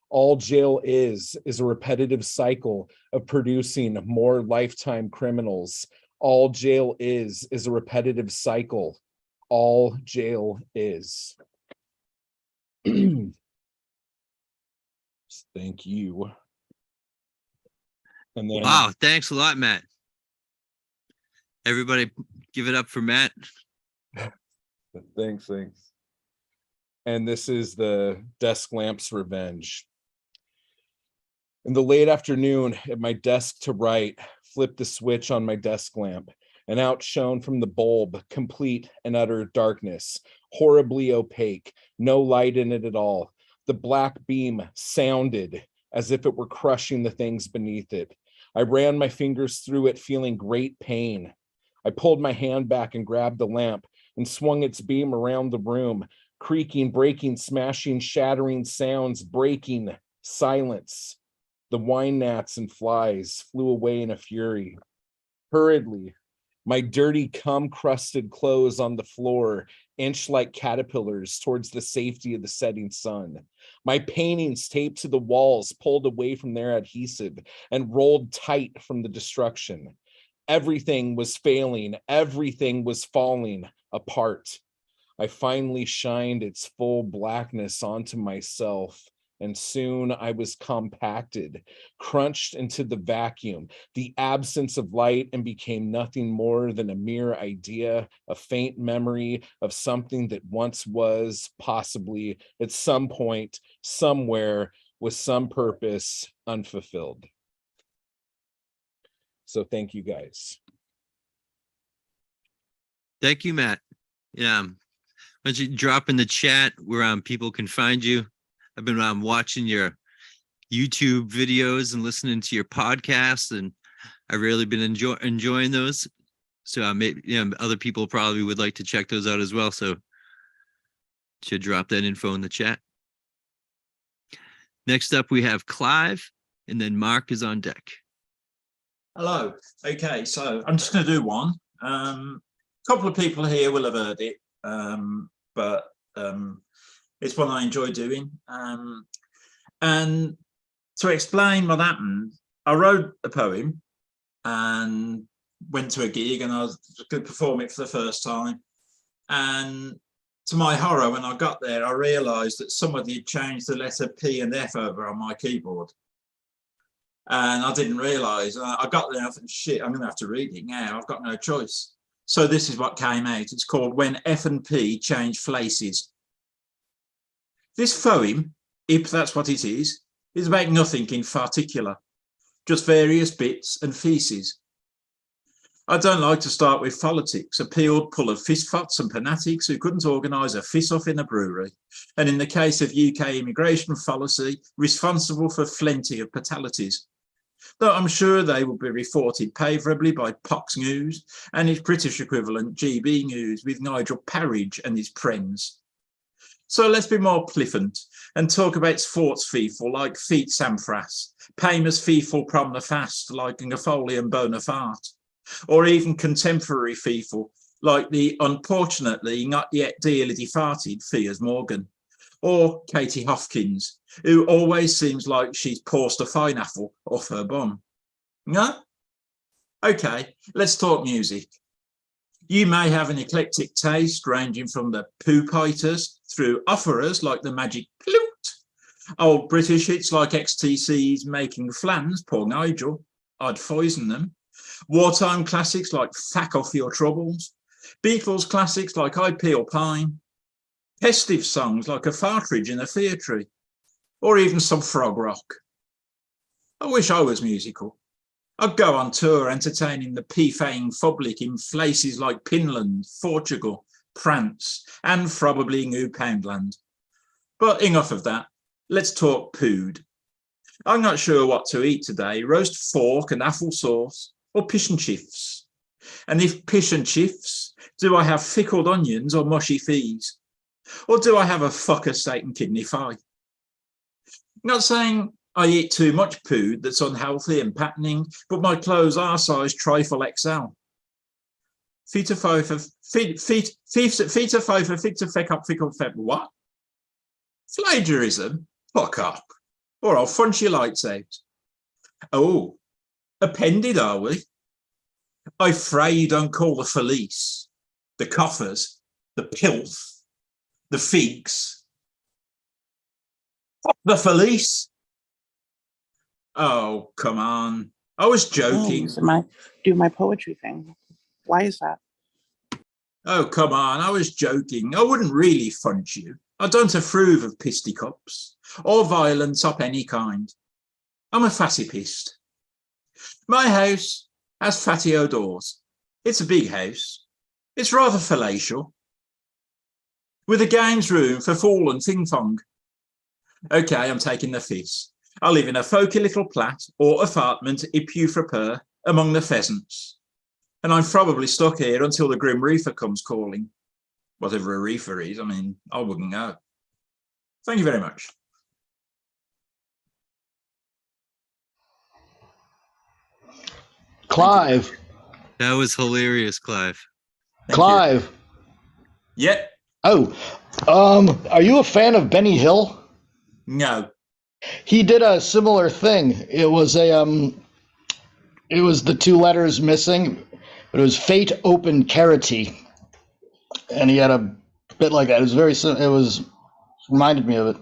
All jail is a repetitive cycle of producing more lifetime criminals. All jail is a repetitive cycle. All jail is. Thank you. And then, Wow, thanks a lot, Matt. Everybody give it up for Matt. thanks. And this is the desk lamp's revenge. In the late afternoon, at my desk to write, flipped the switch on my desk lamp, and out shone from the bulb complete and utter darkness, horribly opaque, no light in it at all. The black beam sounded as if it were crushing the things beneath it. I ran my fingers through it, feeling great pain. I pulled my hand back and grabbed the lamp and swung its beam around the room, creaking, breaking, smashing, shattering sounds, breaking, silence. The wine gnats and flies flew away in a fury. Hurriedly, my dirty, cum-crusted clothes on the floor inched like caterpillars towards the safety of the setting sun. My paintings taped to the walls pulled away from their adhesive and rolled tight from the destruction. Everything was failing. Everything was falling apart. I finally shined its full blackness onto myself, and soon I was compacted, crunched into the vacuum, the absence of light, and became nothing more than a mere idea, a faint memory of something that once was, possibly at some point, somewhere, with some purpose, unfulfilled. So thank you, guys. Thank you, Matt. Yeah. Why don't you drop in the chat where people can find you? I've been watching your YouTube videos and listening to your podcasts, and I've really been enjoying those. So maybe other people probably would like to check those out as well. So should drop that info in the chat. Next up, we have Clive, and then Mark is on deck. Hello. Okay, so I'm just going to do one. A couple of people here will have heard it, but it's one I enjoy doing. And to explain what happened, I wrote a poem and went to a gig, and I was going to perform it for the first time. And to my horror, when I got there, I realised that somebody had changed the letter P and F over on my keyboard. And I didn't realise. I got there and I thought, shit, I'm going to have to read it now. I've got no choice. So this is what came out. It's called When F and P Change Places. This poem, if that's what it is about nothing in particular, just various bits and feces. I don't like to start with politics, a peeled pull of fistfots and fanatics who couldn't organise a fiss-off in a brewery, and in the case of UK immigration policy, responsible for plenty of fatalities. Though I'm sure they will be reported favourably by Fox News and its British equivalent GB News with Nigel Farage and his friends. So let's be more pliffant and talk about sports feeful like Feet Sampras, famous feeful from the fast like Ngafoli and Bonaparte, or even contemporary feeful like the unfortunately not yet dearly departed Piers Morgan, or Katie Hopkins, who always seems like she's paused a pineapple off her bum. No? Okay, let's talk music. You may have an eclectic taste ranging from the poo-piters through offerers like the Magic Flute, old British hits like XTC's Making Flans, poor Nigel, I'd poison them, wartime classics like Fack Off Your Troubles, Beatles classics like I Peel Pine, festive songs like A Partridge in a Pear Tree, or even some frog rock. I wish I was musical. I'd go on tour entertaining the pee-fang public in places like Finland, Portugal, France, and probably New Poundland. But enough of that. Let's talk food. I'm not sure what to eat today, roast fork and apple sauce, or fish and chips. And if fish and chips, do I have pickled onions or mushy fees? Or do I have a fucker steak and kidney pie? Not saying I eat too much food that's unhealthy and patterning, but my clothes are size trifle XL. Feet of five, feet of feck up, fickle feb. What? Plagiarism? Fuck up, or I'll punch your lights out. Oh, appended, are we? I pray you don't call the felice, the coffers, the pilth, the figs. Fuck the felice. Oh, come on. I was joking. Do my poetry thing. Why is that? Oh, come on. I was joking. I wouldn't really punch you. I don't approve of fisticuffs or violence of any kind. I'm a pacifist. My house has patio doors. It's a big house. It's rather palatial, with a games room for fall and ting fong. Okay, I'm taking the piss. I live in a folky little plat or apartment in Pewfrapur among the pheasants. And I'm probably stuck here until the Grim Reaper comes calling. Whatever a reefer is, I mean, I wouldn't know. Thank you very much. Clive. That was hilarious, Clive. Thank Clive. you. Yeah, Oh, are you a fan of Benny Hill? no. He did a similar thing. It was the two letters missing, but it was Fate Open Carity, and he had a bit like that. It was reminded me of it.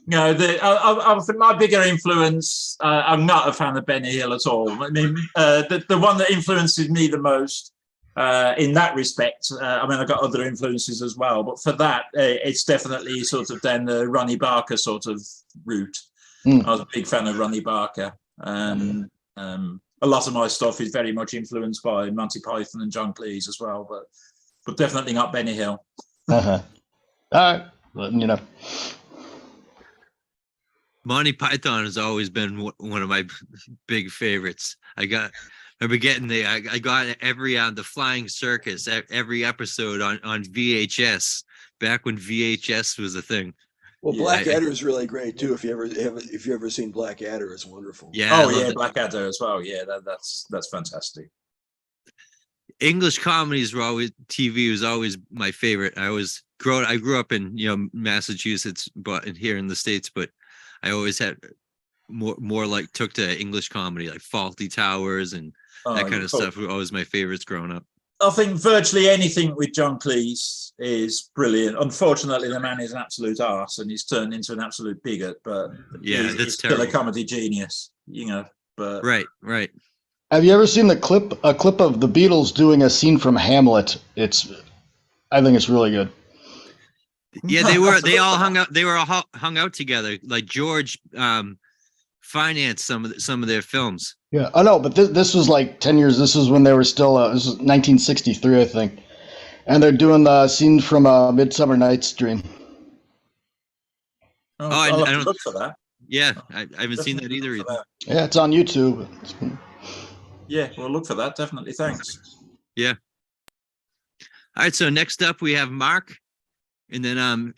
No, I think my bigger influence, I'm not a fan of Benny Hill at all. I mean, the one that influences me the most in that respect, I mean, I've got other influences as well, but for that, it's definitely sort of down the Ronnie Barker sort of route. I was a big fan of Ronnie Barker. A lot of my stuff is very much influenced by Monty Python and John Cleese as well, but definitely not Benny Hill. All right, well, you know. Monty Python has always been one of my big favorites. I got every on the Flying Circus, every episode on VHS back when VHS was a thing. Well, Yeah, Blackadder is really great too. If you ever seen Blackadder, it's wonderful. Yeah. I Oh love yeah, it. Blackadder as well. Yeah, that's fantastic. English comedies were always, TV was always my favorite. I grew up in Massachusetts, but here in the States, but I always had more like took to English comedy, like Fawlty Towers and that kind of stuff were always my favorites growing up. I think virtually anything with John Cleese is brilliant. Unfortunately, the man is an absolute arse and he's turned into an absolute bigot, but Yeah, he's that's still a terrible. comedy genius, but Right. Have you ever seen a clip of the Beatles doing a scene from Hamlet? I think it's really good. Yeah, they all hung out together. Like George financed some of their films. Yeah. Oh no, but this was like 10 years. This was when they were still. This was 1963, I think, and they're doing the scene from Midsummer Night's Dream. I'll have to look for that. Yeah, I haven't seen that either. Yeah, it's on YouTube. Yeah, we'll look for that. Definitely. Thanks. Yeah. All right. So next up we have Mark, and then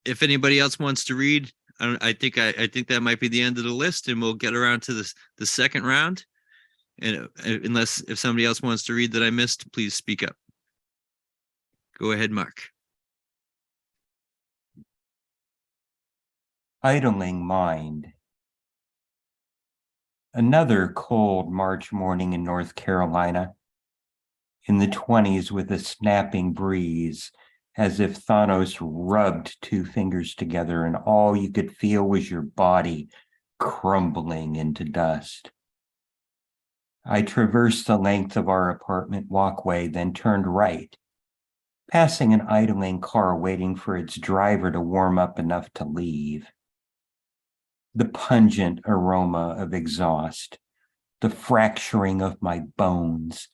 if anybody else wants to read, I think that might be the end of the list, and we'll get around to the second round. And unless if somebody else wants to read that I missed, please speak up. Go ahead, Mark. Idling mind. Another cold March morning in North Carolina, in the 20s with a snapping breeze, as if Thanos rubbed two fingers together and all you could feel was your body crumbling into dust. I traversed the length of our apartment walkway, then turned right, passing an idling car waiting for its driver to warm up enough to leave. The pungent aroma of exhaust, the fracturing of my bones.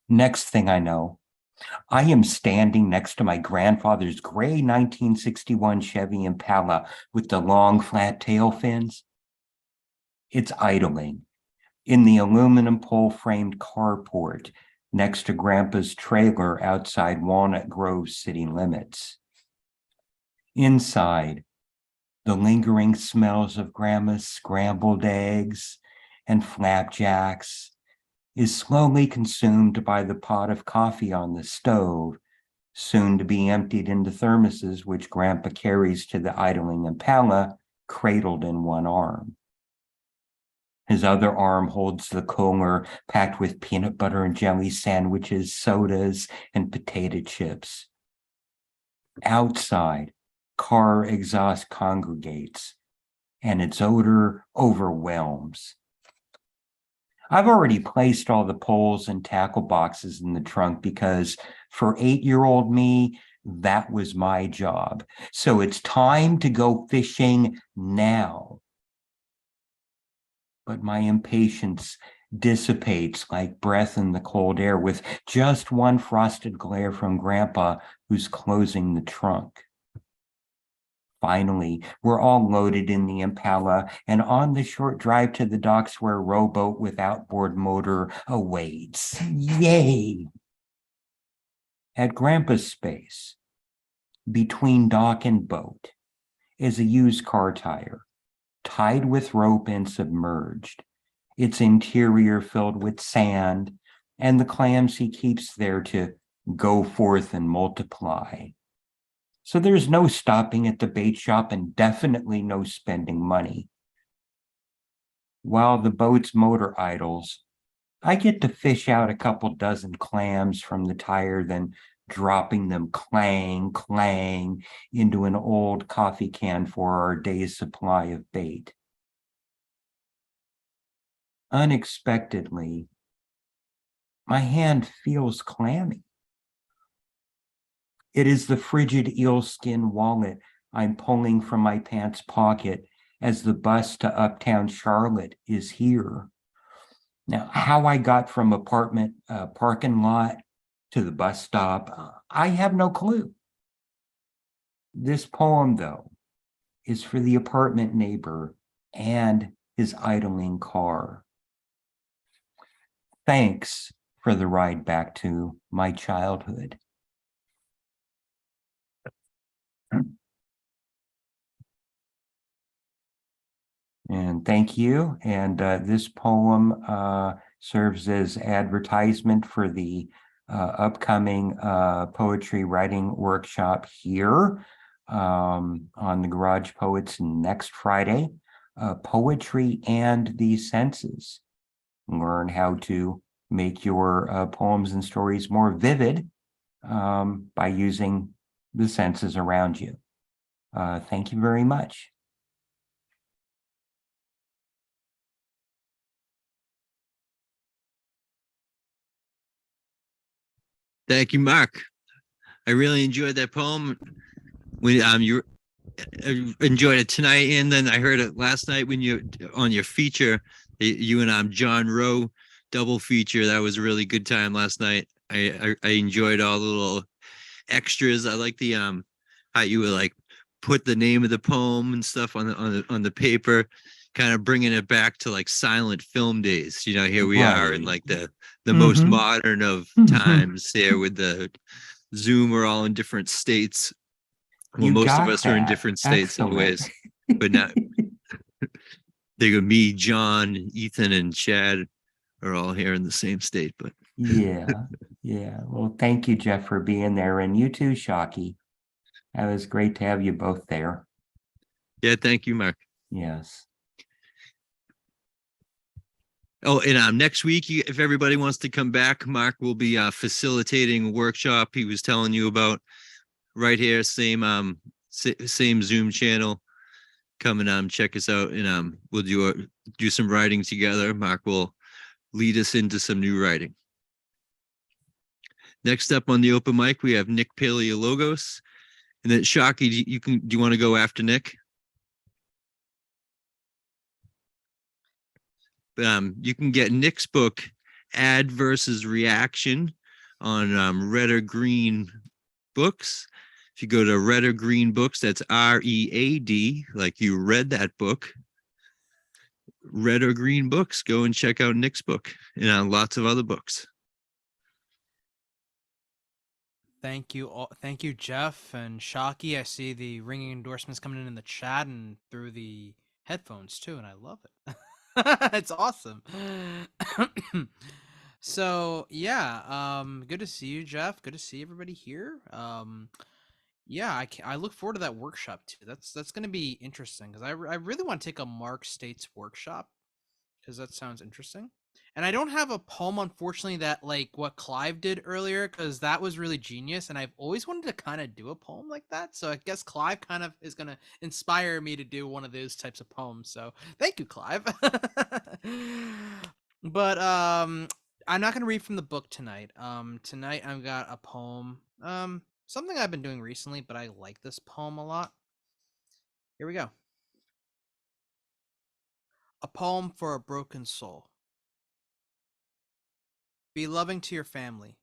Next thing I know, I am standing next to my grandfather's gray 1961 Chevy Impala with the long flat tail fins. It's idling in the aluminum pole-framed carport next to Grandpa's trailer outside Walnut Grove city limits. Inside, the lingering smells of Grandma's scrambled eggs and flapjacks is slowly consumed by the pot of coffee on the stove, soon to be emptied into thermoses which Grandpa carries to the idling Impala, cradled in one arm. His other arm holds the cooler packed with peanut butter and jelly sandwiches, sodas, and potato chips. Outside, car exhaust congregates, and its odor overwhelms. I've already placed all the poles and tackle boxes in the trunk because for 8-year-old me, that was my job. So it's time to go fishing now. But my impatience dissipates like breath in the cold air with just one frosted glare from Grandpa, who's closing the trunk. Finally, we're all loaded in the Impala and on the short drive to the docks where a rowboat with outboard motor awaits. Yay! At Grandpa's space, between dock and boat, is a used car tire, tied with rope and submerged, its interior filled with sand and the clams he keeps there to go forth and multiply. So there's no stopping at the bait shop and definitely no spending money. While the boat's motor idles, I get to fish out a couple dozen clams from the tire, then dropping them clang, clang into an old coffee can for our day's supply of bait. Unexpectedly, my hand feels clammy. It is the frigid eelskin wallet I'm pulling from my pants pocket as the bus to uptown Charlotte is here. Now, how I got from apartment parking lot to the bus stop, I have no clue. This poem, though, is for the apartment neighbor and his idling car. Thanks for the ride back to my childhood. And thank you. And this poem serves as advertisement for the upcoming poetry writing workshop here on the Garage Poets next Friday. Poetry and the Senses. Learn how to make your poems and stories more vivid by using the senses around you. Thank you very much. Thank you, Mark. I really enjoyed that poem. When you enjoyed it tonight, and then I heard it last night when you on your feature, you and John Rowe double feature. That was a really good time last night. I enjoyed all the little extras. I like the how you would like put the name of the poem and stuff on the paper, kind of bringing it back to like silent film days. You know, here we are in like the most modern of times here with the Zoom. We're all in different states. Well, most of us are in different states anyways, but not. They go me, John, Ethan, and Chad are all here in the same state, but yeah. Well, thank you, Jeff, for being there, and you too, Shockey. It was great to have you both there. Yeah, thank you, Mark. Yes. Oh, and next week, if everybody wants to come back, Mark will be facilitating a workshop he was telling you about right here, same Zoom channel. Come and check us out, and we'll do some writing together. Mark will lead us into some new writing. Next up on the open mic, we have Nick Paleologos, and then Shockey. Do you want to go after Nick? You can get Nick's book, Ad versus Reaction, on Red or Green Books. If you go to Red or Green Books, that's READ, like you read that book. Red or Green Books, go and check out Nick's book and lots of other books. Thank you all. Thank you, Jeff and Shockey. I see the ringing endorsements coming in the chat and through the headphones too, and I love it. It's awesome. So yeah, good to see you, Jeff. Good to see everybody here. Yeah, I look forward to that workshop too. That's going to be interesting because I really want to take a Mark States workshop because that sounds interesting. And I don't have a poem, unfortunately, that like what Clive did earlier, because that was really genius. And I've always wanted to kind of do a poem like that. So I guess Clive kind of is going to inspire me to do one of those types of poems. So thank you, Clive. But I'm not going to read from the book tonight. Tonight I've got a poem, something I've been doing recently, but I like this poem a lot. Here we go. A poem for a broken soul. Be loving to your family,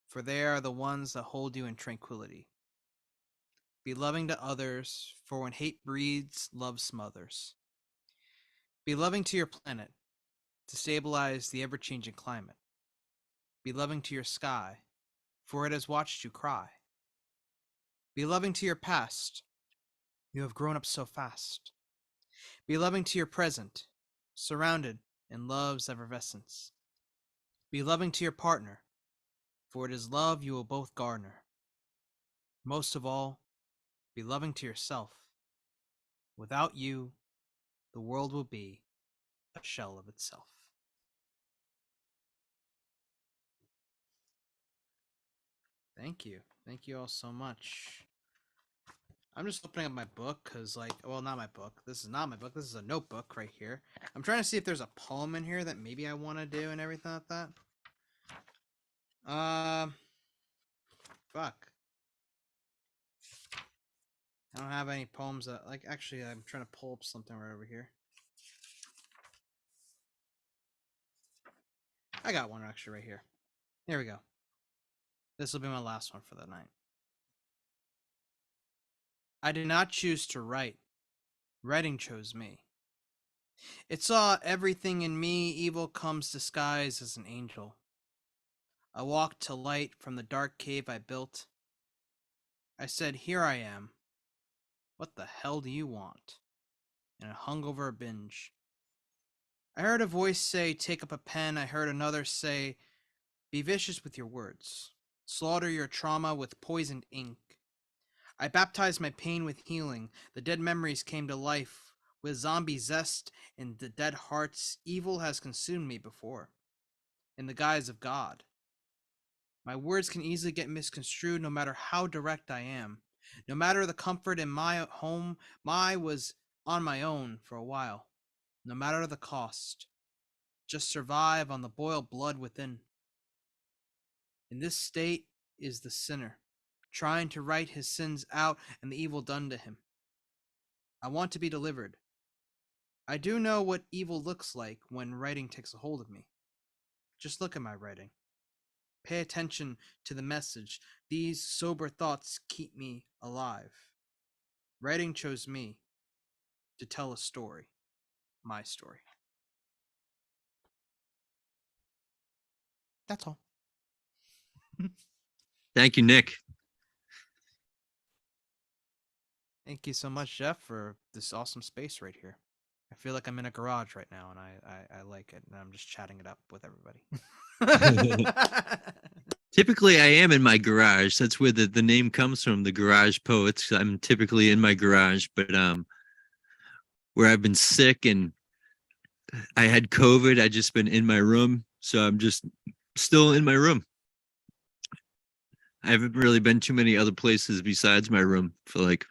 for they are the ones that hold you in tranquility. Be loving to others, for when hate breeds, love smothers. Be loving to your planet, to stabilize the ever-changing climate. Be loving to your sky, for it has watched you cry. Be loving to your past, you have grown up so fast. Be loving to your present, surrounded in love's effervescence. Be loving to your partner, for it is love you will both garner. Most of all, be loving to yourself. Without you, the world will be a shell of itself. Thank you. Thank you all so much. I'm just opening up my book because, like, well, not my book. This is not my book. This is a notebook right here. I'm trying to see if there's a poem in here that maybe I want to do and everything like that. Fuck. I don't have any poems that, like, actually, I'm trying to pull up something right over here. I got one actually right here. Here we go. This will be my last one for the night. I did not choose to write. Writing chose me. It saw everything in me, evil comes disguised as an angel. I walked to light from the dark cave I built. I said, here I am. What the hell do you want? And I hung over a binge. I heard a voice say, take up a pen. I heard another say, be vicious with your words. Slaughter your trauma with poisoned ink. I baptized my pain with healing. The dead memories came to life. With zombie zest in the dead hearts, evil has consumed me before. In the guise of God. My words can easily get misconstrued no matter how direct I am. No matter the comfort in my home, I was on my own for a while. No matter the cost. Just survive on the boiled blood within. In this state is the sinner, trying to write his sins out and the evil done to him. I want to be delivered. I do know what evil looks like when writing takes a hold of me. Just look at my writing. Pay attention to the message. These sober thoughts keep me alive. Writing chose me to tell a story, my story. That's all. Thank you, Nick. Thank you so much, Jeff, for this awesome space right here. I feel like I'm in a garage right now, and I like it, and I'm just chatting it up with everybody. Typically, I am in my garage. That's where the name comes from, the Garage Poets. I'm typically in my garage, but where I've been sick and I had COVID, I just been in my room, so I'm just still in my room. I haven't really been too many other places besides my room for like,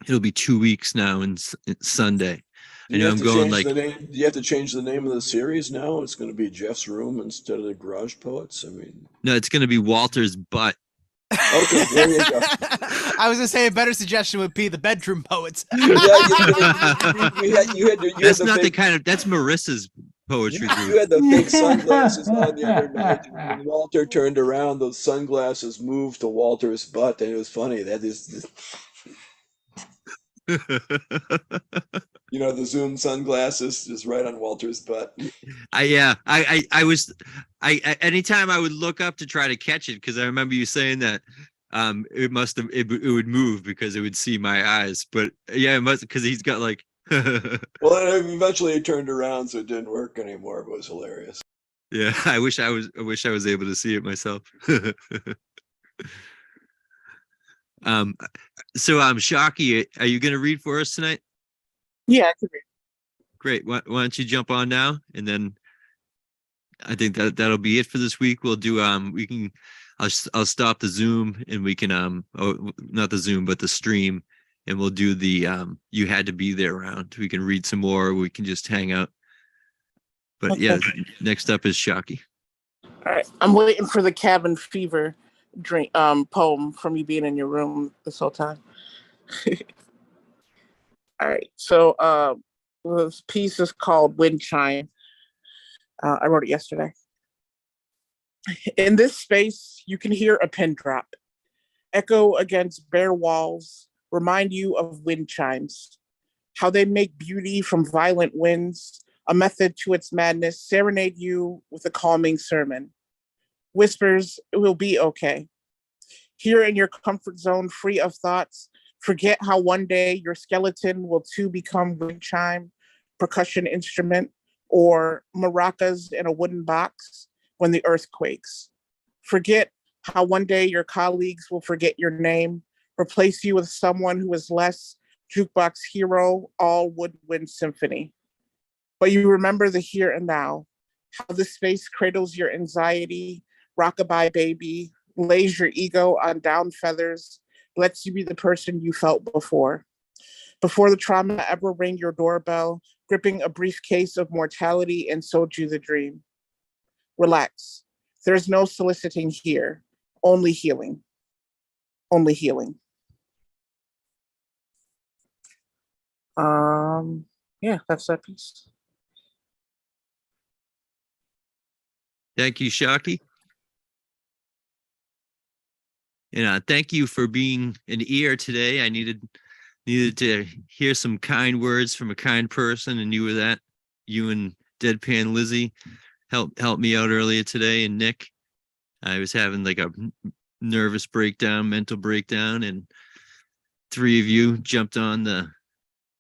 it'll be 2 weeks now and Sunday. I know I'm going like, do you have to change the name of the series now? It's going to be Jeff's Room instead of the Garage Poets. I mean, no, it's going to be Walter's butt. Okay, there you go. I was gonna say a better suggestion would be the Bedroom Poets. Yeah, you had That's the not the fake, kind of, that's Marissa's poetry you group. had the fake sunglasses on the other night. And when Walter turned around, those sunglasses moved to Walter's butt, and it was funny. That is. You know, the Zoom sunglasses just right on Walter's butt. I was anytime I would look up to try to catch it, because I remember you saying that it would move because it would see my eyes. But yeah, it must, because he's got like Well, and eventually it turned around, so it didn't work anymore. But it was hilarious. yeah, I wish I was able to see it myself. So Shockey, are you gonna read for us tonight? Yeah, I can read. Great. Why don't you jump on now, and then I think that'll be it for this week. We'll do I'll stop the Zoom, and we can not the Zoom but the stream, and we'll do the you had to be there round. We can read some more, or we can just hang out. But Okay. yeah, next up is Shockey. All right, I'm waiting for the cabin fever poem from you being in your room this whole time. All right, so this piece is called Wind Chime. I wrote it yesterday. In this space, you can hear a pin drop, echo against bare walls, remind you of wind chimes, how they make beauty from violent winds, a method to its madness, serenade you with a calming sermon. Whispers, it will be okay. Here in your comfort zone, free of thoughts, forget how one day your skeleton will too become wind chime, percussion instrument, or maracas in a wooden box when the earth quakes. Forget how one day your colleagues will forget your name, replace you with someone who is less jukebox hero, all woodwind symphony. But you remember the here and now, how the space cradles your anxiety, rockabye baby, lays your ego on down feathers, lets you be the person you felt before the trauma ever rang your doorbell, gripping a briefcase of mortality and sold you the dream. Relax. There's no soliciting here, only healing. Only healing. Yeah, that's that piece. Thank you, Shockey. And thank you for being an ear today. I needed to hear some kind words from a kind person, and you were that. You and Deadpan Lizzie helped me out earlier today, and Nick. I was having like a nervous breakdown, mental breakdown, and three of you jumped on the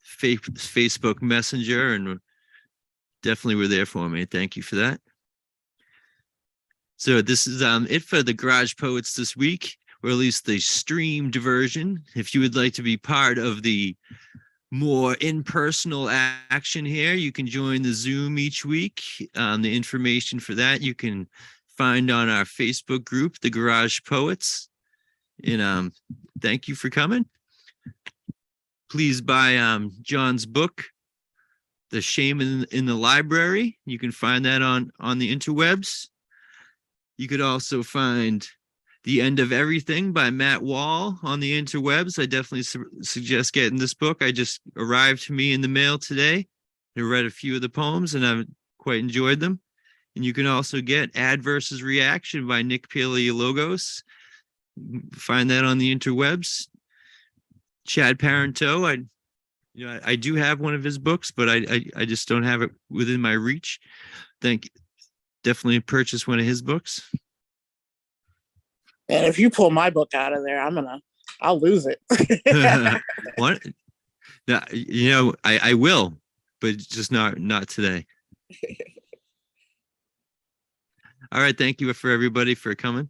Facebook Messenger and definitely were there for me. Thank you for that. So this is it for the Garage Poets this week, or at least the streamed version. If you would like to be part of the more impersonal action here, you can join the Zoom each week. The information for that you can find on our Facebook group, the Garage Poets. And thank you for coming. Please buy John's book, The Shame in the Library. You can find that on the interwebs. You could also find The End of Everything by Matt Wall on the interwebs. I definitely suggest getting this book. I just arrived to me in the mail today. I read a few of the poems and I've quite enjoyed them. And you can also get Ad versus Reaction by Nick Paleologos. Find that on the interwebs. Chad Parenteau, I do have one of his books, but I just don't have it within my reach. Definitely purchase one of his books. And if you pull my book out of there, I'll lose it. What? No, I will, but just not today. All right, thank you for everybody for coming.